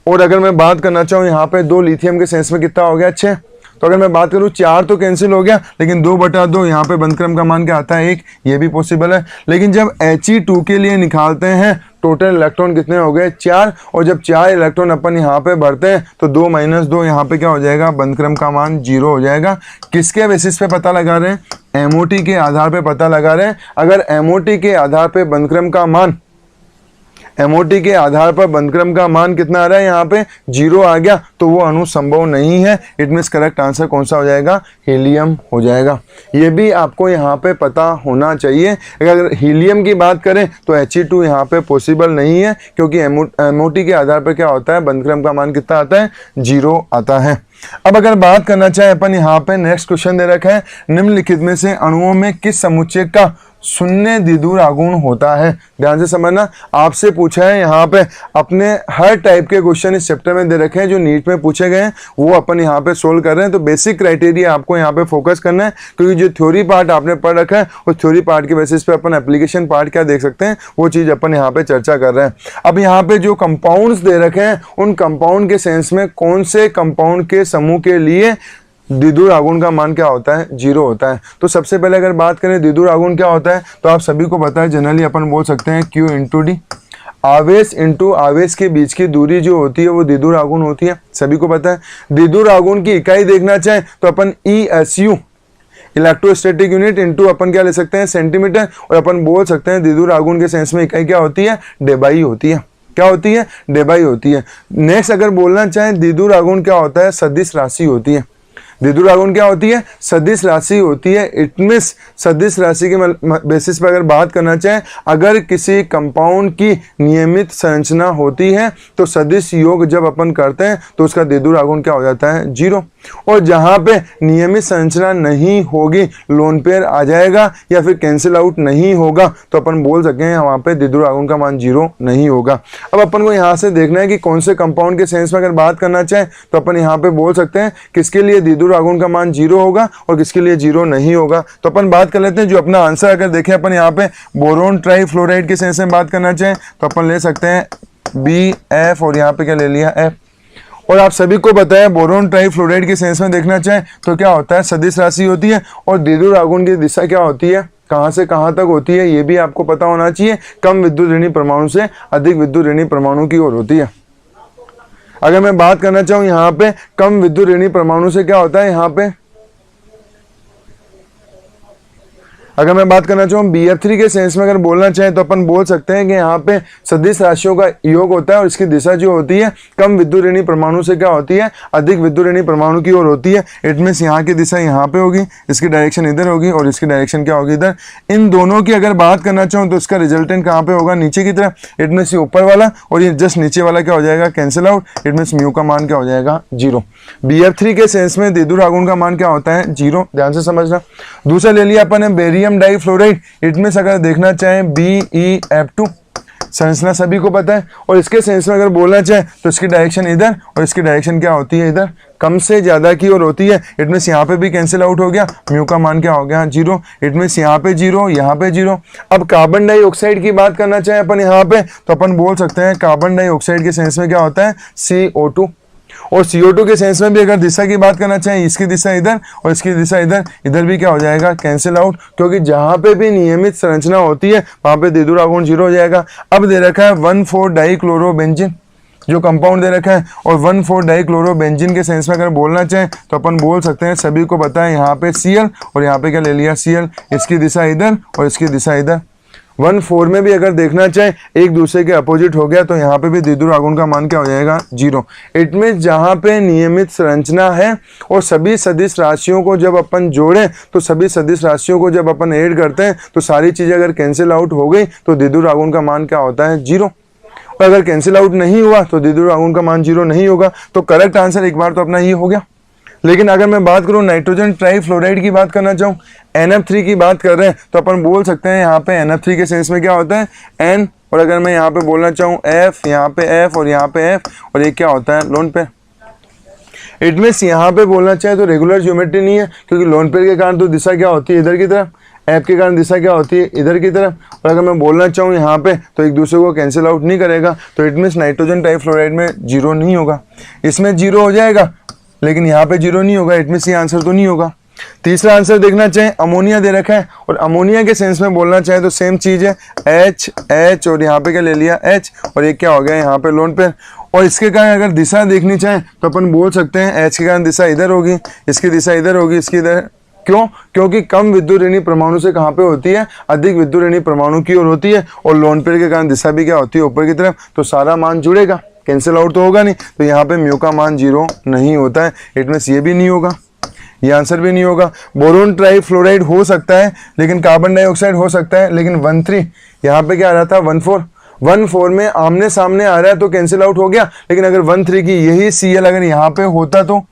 और अगर मैं बात करना चाहूँ यहाँ पे 2 लिथियम के सेंस में कितना हो गया, 6। तो अगर मैं बात करूँ 4 तो कैंसिल हो गया, लेकिन 2/2 यहाँ पे बंधक्रम का मान क्या आता है, 1, ये भी पॉसिबल है। लेकिन जब He2 के लिए निकालते हैं टोटल इलेक्ट्रॉन कितने हो गए, 4, और जब 4 इलेक्ट्रॉन अपन यहाँ पे भरते हैं तो 2 - 2 यहाँ पे क्या हो जाएगा, बंधक्रम का मान 0 हो जाएगा। किसके बेसिस पे पता लगा रहे हैं, MOT के आधार पे पता लगा रहे हैं। अगर MOT के आधार पे बंधक्रम का मान, MOT के आधार पर बंधक्रम का मान कितना आ रहा है, यहाँ पे 0 आ गया तो वो अणु संभव नहीं है। इट मीन्स करेक्ट आंसर कौन सा हो जाएगा, हीलियम हो जाएगा। ये भी आपको यहाँ पे पता होना चाहिए। अगर हीलियम की बात करें तो He2 यहाँ पे पॉसिबल नहीं है, क्योंकि MOT के आधार पर क्या होता है, बंधक्रम का मान कितना आता है, 0 आता है। अब अगर बात करना चाहे अपन यहाँ पे नेक्स्ट क्वेश्चन दे रखा है, निम्नलिखित में से अणुओं में किस समुच्चय का शून्य द्विध्रुव आघूर्ण होता है। ध्यान से समझना, आपसे पूछा है यहाँ पे, अपने हर टाइप के क्वेश्चन इस चैप्टर में दे रखे हैं जो नीट में पूछे गए हैं, वो अपन यहाँ पे सोल्व कर रहे हैं। तो बेसिक क्राइटेरिया आपको यहाँ पे फोकस करना है, क्योंकि जो थ्योरी पार्ट आपने पढ़ रखा है उस थ्योरी पार्ट के बेसिस पे अपन एप्लीकेशन पार्ट क्या देख सकते हैं, वो चीज अपन यहाँ पे चर्चा कर रहे हैं। अब यहाँ पे जो कंपाउंड्स दे रखे हैं, उन कंपाउंड के सेंस में कौन से कंपाउंड के समूह के लिए द्विध्रुव आघूर्ण का मान क्या होता है, 0 होता है। तो सबसे पहले अगर बात करें द्विध्रुव आघूर्ण क्या होता है, तो आप सभी को पता है, जनरली अपन बोल सकते हैं Q × D। आवेश इंटू आवेश के बीच की दूरी जो होती है वो द्विध्रुव आघूर्ण होती है, सभी को पता है। द्विध्रुव आघूर्ण की इकाई देखना चाहें तो अपन ESU इलेक्ट्रोस्टैटिक यूनिट इंटू अपन क्या ले सकते हैं सेंटीमीटर, और अपन बोल सकते हैं द्विध्रुव आघूर्ण के सेंस में इकाई क्या होती है डेबाई होती है। क्या होती है डेबाई होती है। नेक्स्ट अगर बोलना चाहें द्विध्रुव आघूर्ण क्या होता है सदिश राशि होती है। द्विध्रुव आघूर्ण क्या होती है सदिश राशि होती है। इट मींस सदिश राशि के बेसिस पर अगर बात करना चाहें, अगर किसी कंपाउंड की नियमित संरचना होती है तो सदिश योग जब अपन करते हैं तो उसका द्विध्रुव आघूर्ण क्या हो जाता है 0। और जहां पे नियमित संरचना नहीं होगी, लोन पेयर आ जाएगा या फिर कैंसिल आउट नहीं होगा, तो अपन बोल सकते हैं वहां पे द्विध्रुव आघूर्ण का मान 0 नहीं होगा। अब अपन को यहाँ से देखना है कि कौन से कंपाउंड के सेंस में अगर बात करना चाहें तो अपन यहाँ पे बोल सकते हैं किसके लिए द्विध्रुव आघूर्ण का मान 0 होगा और किसके लिए 0 नहीं होगा। तो अपन बात कर लेते हैं जो अपना आंसर अगर देखें अपन यहाँ पे बोरोन ट्राइफ्लोराइड के सेंस में बात करना चाहें तो अपन ले सकते हैं BF और यहाँ पे क्या ले लिया F। और आप सभी को पता है बोरोन ट्राइफ्लोराइड के सेंस में देखना चाहें तो क्या होता है सदिश राशि होती है, और द्विध्रुव आघूर्ण की दिशा क्या होती है कहां से कहां तक होती है ये भी आपको पता होना चाहिए, कम विद्युत ऋणी परमाणु से अधिक विद्युत ऋणी परमाणु की ओर होती है। अगर मैं बात करना चाहूं यहाँ पे कम विद्युत ऋणी परमाणु से क्या होता है, यहाँ पे अगर मैं बात करना चाहूँ BF3 के सेंस में अगर बोलना चाहें तो अपन बोल सकते हैं कि यहाँ पे सदिश राशियों का योग होता है और इसकी दिशा जो होती है कम विद्युत ऋणी परमाणु से क्या होती है अधिक विद्युत ऋणी परमाणु की ओर होती है। इट मीन्स यहाँ की दिशा यहाँ पे होगी, इसकी डायरेक्शन इधर होगी और इसकी डायरेक्शन क्या होगी इधर। इन दोनों की अगर बात करना चाहूँ तो इसका रिजल्टेंट कहाँ पे होगा नीचे की तरफ। इट मीन्स ये ऊपर वाला और ये जस्ट नीचे वाला क्या हो जाएगा cancel out. It means mu का मान क्या हो जाएगा 0। BF3 के सेंस में द्विध्रुव आघूर्ण का मान क्या होता है 0, ध्यान से समझना। दूसरा ले लिया अपन बेरियम डाइफ्लोराइड। इट मीन्स अगर देखना चाहें BeF2, संरचना सभी को पता है, और इसके सेंस में अगर बोलना चाहें तो इसकी डायरेक्शन इधर और इसकी डायरेक्शन क्या होती है इधर, कम से ज्यादा की ओर होती है। इट मीन्स यहाँ पे भी कैंसिल आउट हो गया, म्यू का मान क्या हो गया 0। इट मीन्स यहाँ पे 0 यहाँ पे 0। अब कार्बन डाइऑक्साइड की बात करना चाहें अपन यहाँ पे तो अपन बोल सकते हैं कार्बन डाइऑक्साइड के सेंस में क्या होता है CO2, और CO2 के सेंस में भी अगर दिशा की बात करना चाहें इसकी दिशा इधर और इसकी दिशा इधर, इधर भी क्या हो जाएगा कैंसिल आउट, क्योंकि जहां पे भी नियमित संरचना होती है वहां पे द्विध्रुव आघूर्ण 0 हो जाएगा। अब दे रखा है 1,4-डाइक्लोरोबेंजीन जो कंपाउंड दे रखा है, और 1,4-डाइक्लोरोबेंजीन के सेंस में अगर बोलना चाहें तो अपन बोल सकते हैं सभी को पता है यहाँ पे Cl और यहाँ पे क्या ले लिया Cl, इसकी दिशा इधर और इसकी दिशा इधर। 1,4 में भी अगर देखना चाहें एक दूसरे के अपोजिट हो गया तो यहाँ पे भी द्विध्रुव आघूर्ण का मान क्या हो जाएगा 0। इट मीन्स जहाँ पे नियमित संरचना है और सभी सदिश राशियों को जब अपन जोड़ें तो सभी सदिश राशियों को जब अपन ऐड करते हैं तो सारी चीजें अगर कैंसिल आउट हो गई तो द्विध्रुव आघूर्ण का मान क्या होता है 0। और अगर कैंसिल आउट नहीं हुआ तो द्विध्रुव आघूर्ण का मान 0 नहीं होगा। तो करेक्ट आंसर एक बार तो अपना ये हो गया। लेकिन अगर मैं बात करूं नाइट्रोजन ट्राइफ्लोराइड की बात करना चाहूँ, NF3 की बात कर रहे हैं तो अपन बोल सकते हैं यहाँ पे NF3 के सेंस में क्या होता है N, और अगर मैं यहाँ पे बोलना चाहूँ F, यहाँ पे F और यहाँ पे F, और ये क्या होता है लोन पेयर। इट मीन्स यहाँ पे बोलना चाहे तो रेगुलर ज्योमेट्री नहीं है, क्योंकि लोन पेयर के कारण तो दिशा क्या होती है इधर की तरफ, F के कारण दिशा क्या होती है इधर की तरफ। और अगर मैं बोलना चाहूँ यहाँ पे तो एक दूसरे को कैंसिल आउट नहीं करेगा, तो इट मीन्स नाइट्रोजन ट्राइफ्लोराइड में 0 नहीं होगा, इसमें 0 हो जाएगा लेकिन यहाँ पे 0 नहीं होगा। इट मीन्स ये आंसर तो नहीं होगा। तीसरा आंसर देखना चाहें अमोनिया दे रखा है, और अमोनिया के सेंस में बोलना चाहे तो सेम चीज है H और यहाँ पे क्या ले लिया H, और ये क्या हो गया यहाँ पे लोन पेयर। और इसके कारण अगर दिशा देखनी चाहें तो अपन बोल सकते हैं H के कारण दिशा इधर होगी, इसकी दिशा इधर होगी, इसकी इधर। क्यों? क्योंकि कम विद्युत ऋणी परमाणु से कहाँ पे होती है अधिक विद्युत ऋणी परमाणु की ओर होती है, और लोन पेयर के कारण दिशा भी क्या होती है ऊपर की तरफ, तो सारा मान जुड़ेगा, कैंसिल आउट तो होगा नहीं। तो यहाँ पे म्यू का मान 0 नहीं होता है। इट मीन्स ये भी नहीं होगा, ये आंसर भी नहीं होगा। बोरोन ट्राइफ्लोराइड हो सकता है लेकिन कार्बन डाइऑक्साइड हो सकता है, लेकिन 1,3 यहाँ पे क्या आ रहा था 1,4 में आमने सामने आ रहा है तो कैंसिल आउट हो गया। लेकिन अगर 1,3 की यही Cl अगर यहाँ पे होता तो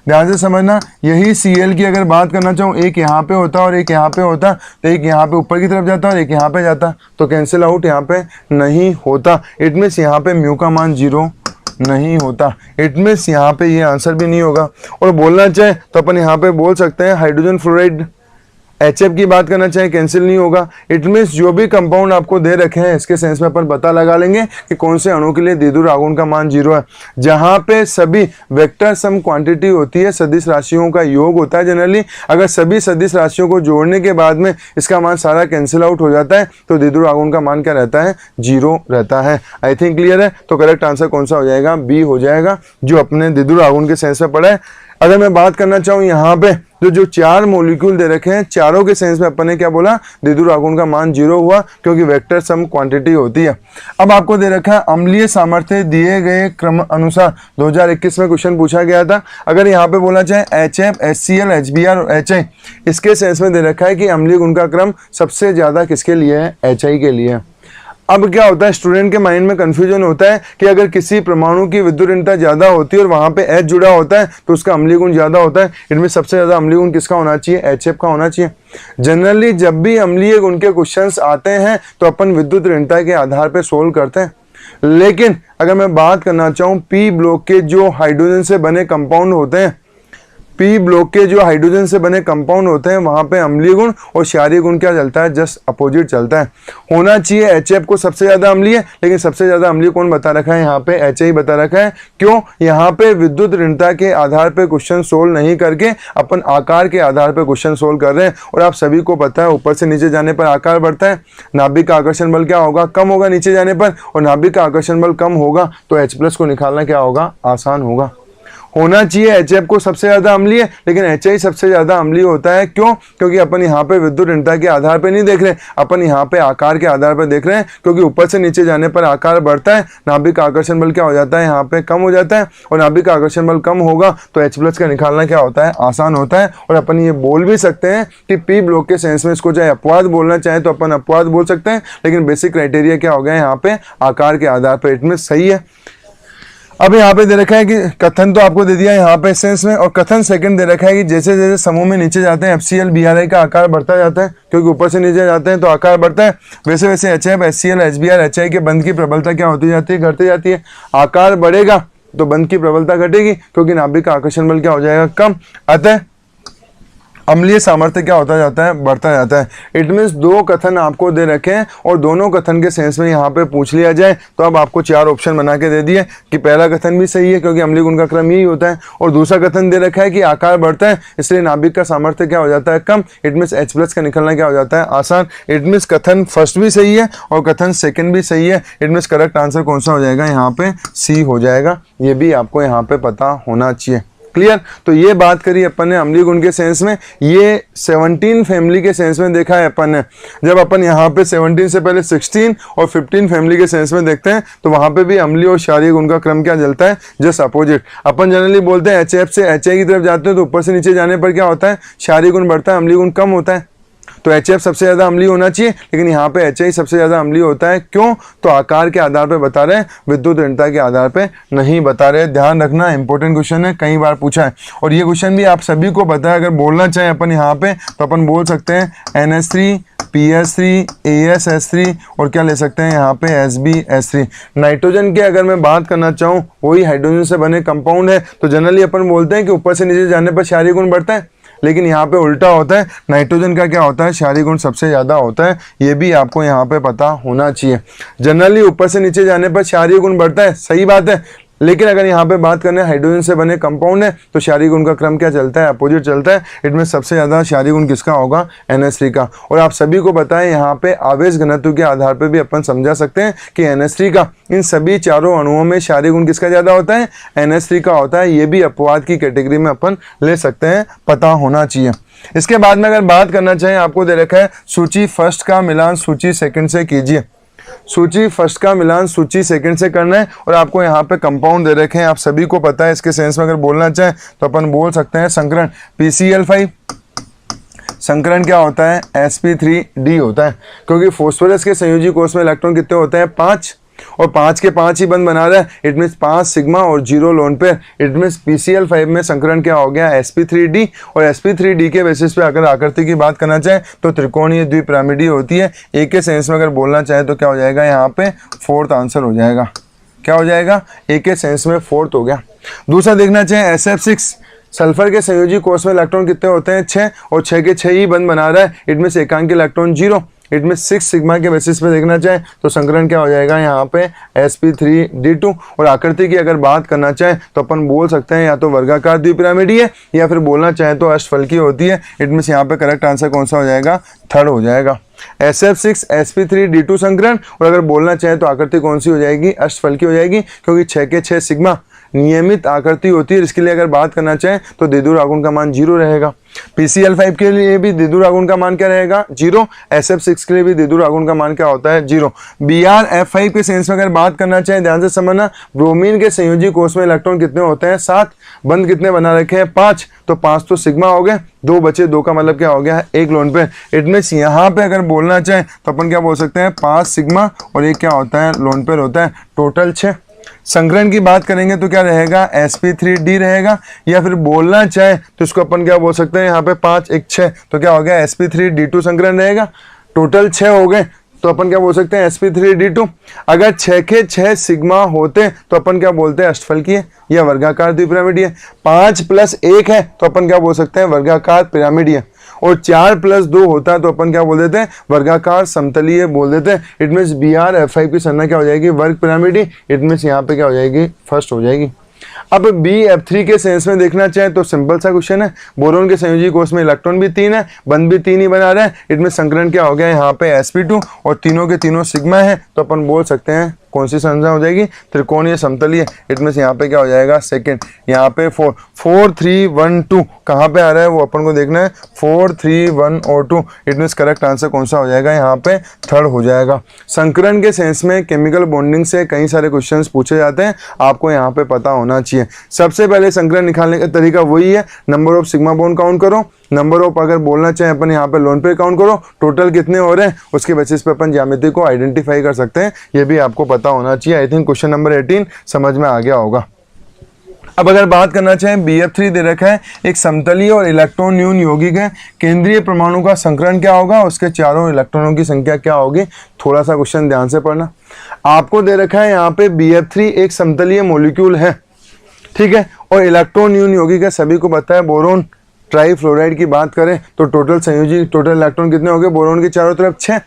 ध्यान से समझना, यही Cl की अगर बात करना चाहूँ एक यहाँ पे होता और एक यहाँ पे होता, तो एक यहाँ पे ऊपर की तरफ जाता और एक यहाँ पे जाता, तो कैंसिल आउट यहाँ पे नहीं होता। इट मीन्स यहाँ पे म्यू का मान 0 नहीं होता। इट मीन्स यहाँ पे ये आंसर भी नहीं होगा। और बोलना चाहे तो अपन यहाँ पे बोल सकते हैं हाइड्रोजन फ्लोराइड HF की बात करना चाहे कैंसिल नहीं होगा। इट मीन्स जो भी कंपाउंड आपको दे रखे हैं इसके सेंस में अपन पता लगा लेंगे कि कौन से अणु के लिए द्विध्रुव आघूर्ण का मान 0 है। जहां पे सभी वेक्टर सम क्वांटिटी होती है, सदिश राशियों का योग होता है जनरली, अगर सभी सदिश राशियों को जोड़ने के बाद में इसका मान सारा कैंसिल आउट हो जाता है तो द्विध्रुव आघूर्ण का मान क्या रहता है, 0 रहता है। आई थिंक क्लियर है। तो करेक्ट आंसर कौन सा हो जाएगा, बी हो जाएगा, जो अपने द्विध्रुव आघूर्ण के सेंस में पढ़ा है। अगर मैं बात करना चाहूँ यहाँ पे जो 4 मॉलिक्यूल दे रखे हैं, चारों के सेंस में अपन ने क्या बोला, द्विध्रुव आघूर्ण का मान 0 हुआ क्योंकि वेक्टर सम क्वांटिटी होती है। अब आपको दे रखा है अम्लीय सामर्थ्य दिए गए क्रम अनुसार 2021 में क्वेश्चन पूछा गया था। अगर यहाँ पे बोला जाए HF, HCl, HBr और HI, इसके सेंस में दे रखा है कि अम्लीय गुण का क्रम सबसे ज्यादा किसके लिए है, HI के लिए। अब क्या होता है, स्टूडेंट के माइंड में कंफ्यूजन होता है कि अगर किसी परमाणु की विद्युत ऋणता ज्यादा होती है और वहां पे H जुड़ा होता है तो उसका अम्लीय गुण ज्यादा होता है। इनमें सबसे ज्यादा अम्लीय गुण किसका होना चाहिए, HF का होना चाहिए। जनरली जब भी अम्लीय गुण के क्वेश्चंस आते हैं तो अपन विद्युत ऋणता के आधार पर सोल्व करते हैं। लेकिन अगर मैं बात करना चाहूँ P ब्लॉक के जो हाइड्रोजन से बने कंपाउंड होते हैं, पी ब्लॉक के जो हाइड्रोजन से बने कंपाउंड होते हैं वहां पे अम्लीय गुण और क्षारीय गुण क्या चलता है, जस्ट अपोजिट चलता है। होना चाहिए HF को सबसे ज्यादा अम्लीय, लेकिन सबसे ज्यादा अम्लीय कौन बता रखा है, यहाँ पे HI बता रखा है। क्यों, यहाँ पे विद्युत ऋणता के आधार पे क्वेश्चन सोल्व नहीं करके अपन आकार के आधार पे क्वेश्चन सोल्व कर रहे हैं। और आप सभी को पता है ऊपर से नीचे जाने पर आकार बढ़ता है, नाभिक का आकर्षण बल क्या होगा, कम होगा नीचे जाने पर, और नाभिक का आकर्षण बल कम होगा तो H+ को निकालना क्या होगा, आसान होगा। होना चाहिए HF को सबसे ज्यादा अम्लीय, लेकिन HI सबसे ज्यादा अम्लीय होता है। क्यों, क्योंकि अपन यहाँ पे विद्युत ऋणता के आधार पे नहीं देख रहे, अपन यहाँ पे आकार के आधार पर देख रहे हैं। क्योंकि ऊपर से नीचे जाने पर आकार बढ़ता है, नाभिक आकर्षण बल क्या हो जाता है, यहाँ पे कम हो जाता है, और नाभिक आकर्षण बल कम होगा तो H+ का निकालना क्या होता है, आसान होता है। और अपन ये बोल भी सकते हैं कि P ब्लॉक के सेंस में इसको चाहे अपवाद बोलना चाहे तो अपन अपवाद बोल सकते हैं, लेकिन बेसिक क्राइटेरिया क्या हो गया यहाँ पे, आकार के आधार पर। इट में सही है। अब यहाँ पे दे रखा है कि कथन तो आपको दे दिया यहाँ पे सेंस में, और कथन सेकंड दे रखा है कि जैसे जैसे समूह में नीचे जाते हैं FCl BRI का आकार बढ़ता जाता है, क्योंकि ऊपर से नीचे जाते हैं तो आकार बढ़ता है, वैसे वैसे HF HCl HBr HI के बंध की प्रबलता क्या होती जाती है, घटती जाती है। आकार बढ़ेगा तो बंध की प्रबलता घटेगी, क्योंकि नाभिक का आकर्षण बल क्या हो जाएगा, कम। अतः अम्लीय सामर्थ्य क्या होता जाता है, बढ़ता जाता है। इट मीन्स 2 कथन आपको दे रखे हैं और दोनों कथन के सेंस में यहाँ पे पूछ लिया जाए तो अब आपको 4 ऑप्शन बना के दे दिए कि पहला कथन भी सही है क्योंकि अम्लीय गुण का क्रम यही होता है, और दूसरा कथन दे रखा है कि आकार बढ़ता है इसलिए नाभिक का सामर्थ्य क्या हो जाता है, कम। इट मीन्स H+ का निकलना क्या हो जाता है, आसान। इट मीन्स कथन फर्स्ट भी सही है और कथन सेकेंड भी सही है। इट मीन्स करेक्ट आंसर कौन सा हो जाएगा, यहाँ पे C हो जाएगा। ये भी आपको यहाँ पे पता होना चाहिए। क्लियर। तो ये बात करी अपन ने अम्लीय गुण के सेंस में, ये 17 फैमिली के सेंस में देखा है अपन ने। जब अपन यहाँ पे 17 से पहले 16 और 15 फैमिली के सेंस में देखते हैं तो वहां पे भी अम्लीय और क्षारीय गुण का क्रम क्या चलता है, जस्ट अपोजिट। अपन जनरली बोलते हैं HF से HI की तरफ जाते हैं तो ऊपर से नीचे जाने पर क्या होता है, क्षारीय गुण बढ़ता है, अम्लीय गुण कम होता है। तो HF सबसे ज्यादा अम्लीय होना चाहिए, लेकिन यहाँ पे HI सबसे ज्यादा अम्लीय होता है। क्यों, तो आकार के आधार पे बता रहे हैं, विद्युत ऋणता के आधार पे नहीं बता रहे। ध्यान रखना, इंपॉर्टेंट क्वेश्चन है, कई बार पूछा है। और ये क्वेश्चन भी आप सभी को पता है। अगर बोलना चाहे अपन यहाँ पे तो अपन बोल सकते हैं NH3 PS3 ASS3 और क्या ले सकते हैं यहाँ पे SbS3। नाइट्रोजन के अगर मैं बात करना चाहूँ, वही हाइड्रोजन से बने कंपाउंड है, तो जनरली अपन बोलते हैं कि ऊपर से नीचे जाने पर क्षारीय गुण बढ़ता है, लेकिन यहाँ पे उल्टा होता है। नाइट्रोजन का क्या होता है, क्षारीय गुण सबसे ज्यादा होता है। ये भी आपको यहाँ पे पता होना चाहिए। जनरली ऊपर से नीचे जाने पर क्षारीय गुण बढ़ता है, सही बात है, लेकिन अगर यहाँ पे बात करें हाइड्रोजन से बने कंपाउंड है तो क्षारीय गुण का क्रम क्या चलता है, अपोजिट चलता है। इट में सबसे ज्यादा क्षारीय गुण किसका होगा, NH3 का। और आप सभी को पता है यहाँ पे आवेश घनत्व के आधार पे भी अपन समझा सकते हैं कि NH3 का, इन सभी चारों अणुओं में क्षारीय गुण किसका ज्यादा होता है, NH3 का होता है। ये भी अपवाद की कैटेगरी में अपन ले सकते हैं, पता होना चाहिए। इसके बाद में अगर बात करना चाहें, आपको दे रखा है सूची फर्स्ट का मिलान सूची सेकंड से कीजिए। सूची फर्स्ट का मिलान सूची सेकंड से करना है, और आपको यहाँ पे कंपाउंड दे रखे हैं, आप सभी को पता है। इसके सेंस में अगर बोलना चाहें तो अपन बोल सकते हैं संकरण PCl5। संकरण क्या होता है, sp3d होता है, क्योंकि फास्फोरस के संयोजी कोष में इलेक्ट्रॉन कितने होते हैं, 5, और 5 के 5 ही बंद बना रहा है। इट मीन्स 5 सिग्मा और 0 लोन पे। इट मीन्स PCl5 में संकरण क्या हो गया, sp3d। और sp3d के बेसिस पे अगर आकृति की बात करना चाहे तो त्रिकोणीय द्विपिरामिडीय होती है। एक के सेंस में अगर बोलना चाहे तो क्या हो जाएगा, यहाँ पे 4th आंसर हो जाएगा। क्या हो जाएगा, एक के सेंस में 4th हो गया। दूसरा देखना चाहे SF6 सल्फर के संयोजी कोष में इलेक्ट्रॉन कितने होते हैं 6 और 6 के 6 ही बंद बना रहा है, इट मीन एकांक इलेक्ट्रॉन 0, इट मीन 6 सिग्मा के बेसिस पे देखना चाहे तो संकरण क्या हो जाएगा यहाँ पे sp3d2। और आकृति की अगर बात करना चाहे तो अपन बोल सकते हैं या तो वर्गाकार द्विपिरामिडी है या फिर बोलना चाहे तो अष्टफलकी होती है, इट मीन यहाँ पे करेक्ट आंसर कौन सा हो जाएगा, थर्ड हो जाएगा SF6 sp3d2 संकरण। और अगर बोलना चाहे तो आकृति कौन सी हो जाएगी, अष्टफलकी हो जाएगी, क्योंकि 6 के 6 सिग्मा नियमित आकृति होती है। इसके लिए अगर बात करना चाहे तो द्विध्रुव आघूर्ण का मान 0 रहेगा। PCl5 के लिए भी द्विध्रुव आघूर्ण का मान क्या रहेगा, 0। SF6 के लिए भी द्विध्रुव आघूर्ण का मान क्या होता है, 0। BrF5 के सेंस में अगर बात करना चाहे, ध्यान से समझना, ब्रोमीन के संयोजी कोष में इलेक्ट्रॉन कितने होते हैं 7, बंद कितने बना रखे हैं 5, तो 5 तो सिग्मा हो गए, 2 बचे, 2 का मतलब क्या हो गया, 1 लोन पेयर। इट मीन्स यहाँ पे अगर बोलना चाहे तो अपन क्या बोल सकते हैं, 5 सिग्मा और 1 क्या होता है, लोन पेयर होता है, टोटल 6। संकरण की बात करेंगे तो क्या रहेगा, sp3d रहेगा, या फिर बोलना चाहे तो इसको अपन क्या बोल सकते हैं, यहाँ पे 5 1 6, तो क्या हो गया sp3d2 संकरण रहेगा, टोटल 6 हो गए, तो अपन क्या बोल सकते हैं sp3d2। अगर 6 के 6 सिग्मा होते तो अपन क्या बोलते हैं, अष्टफलकी है या वर्गाकार द्विपिरामिडी है। 5 + 1 है तो अपन क्या बोल सकते हैं, वर्गाकार पिरामिडी है। और 4 + 2 होता है तो अपन क्या बोल देते हैं, वर्गाकार समतलीय बोल देते हैं। इट मीन्स BrF5 की संरचना क्या हो जाएगी, वर्ग पिरामिडी, इट मीन्स यहाँ पे क्या हो जाएगी, फर्स्ट हो जाएगी। अब BF3 के सेंस में देखना चाहे तो सिंपल सा क्वेश्चन है, बोरोन के संयोजी कोष में इलेक्ट्रॉन भी 3 है, बंद भी 3 ही बना रहा है, इट मीन्स संकरण क्या हो गया, यहाँ पे sp2 और तीनों के तीनों सिग्मा है, तो अपन बोल सकते हैं कौन सी संरचना हो जाएगी, त्रिकोणीय समतलीय। इट मीन्स यहाँ पे क्या हो जाएगा, सेकंड, यहाँ पे 4 4 3 1 2 कहाँ पे आ रहा है वो अपन को देखना है, 4 3 1 और 2, इट मीन्स करेक्ट आंसर कौन सा हो जाएगा, यहाँ पे थर्ड हो जाएगा। संकरण के सेंस में केमिकल बॉन्डिंग से कई सारे क्वेश्चंस पूछे जाते हैं, आपको यहाँ पे पता होना चाहिए। सबसे पहले संकरण निकालने का तरीका वही है, number of sigma bond count करो, नंबर ऑफ अगर बोलना चाहे अपन यहाँ पे लोन पेयर काउंट करो, टोटल कितने हो रहे हैं, उसके बेसिस पे अपन ज्यामिति को आइडेंटिफाई कर सकते हैं, ये भी आपको पता होना चाहिए। आई थिंक क्वेश्चन नंबर 18 समझ में आ गया होगा। अब अगर बात करना चाहें, BF3 दे रखा है, एक समतलीय और इलेक्ट्रॉन न्यून यौगिक है, केंद्रीय परमाणु का संकरण क्या होगा, उसके चारों इलेक्ट्रॉनों की संख्या क्या होगी। थोड़ा सा क्वेश्चन ध्यान से पढ़ना। आपको दे रखा है यहाँ पे BF3 एक समतलीय मॉलिक्यूल है, ठीक है, और इलेक्ट्रॉन न्यून यौगिक है, सभी को पता है। बोरोन ट्राईफ्लोराइड की बात करें तो टोटल संयोजी टोटल इलेक्ट्रॉन कितने हो गए, बोरोन के चारों तरफ 6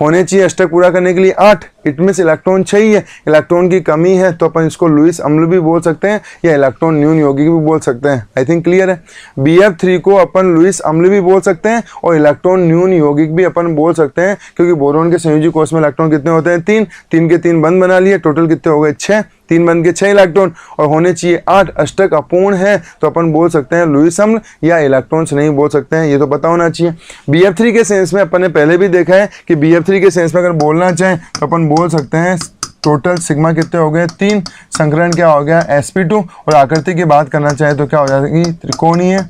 होने चाहिए, अष्टक पूरा करने के लिए 8, इट मीन्स इलेक्ट्रॉन 6 ही है। इलेक्ट्रॉन की कमी है तो अपन इसको लुईस अम्ल भी बोल सकते हैं या इलेक्ट्रॉन न्यून यौगिक भी बोल सकते हैं। आई थिंक क्लियर है। BF3 को अपन लुईस अम्ल भी बोल सकते हैं और इलेक्ट्रॉन न्यून यौगिक भी अपन बोल सकते हैं, क्योंकि बोरोन के संयोजी कोष में इलेक्ट्रॉन कितने होते हैं, 3, 3 के 3 बंद बना लिए, टोटल कितने हो गए 6, 3 बंद के 6 इलेक्ट्रॉन और होने चाहिए 8, अष्टक अपूर्ण है तो अपन बोल सकते हैं लुईस अम्ल या इलेक्ट्रॉन्स नहीं बोल सकते हैं, ये तो पता होना चाहिए। BF3 के सेंस में अपन ने पहले भी देखा है कि BF3 के सेंस में अगर बोलना चाहें तो अपन बोल सकते हैं टोटल सिग्मा कितने हो गए 3, संकरण क्या हो गया sp2, और आकृति की बात करना चाहे तो क्या हो जाएगी, त्रिकोणीय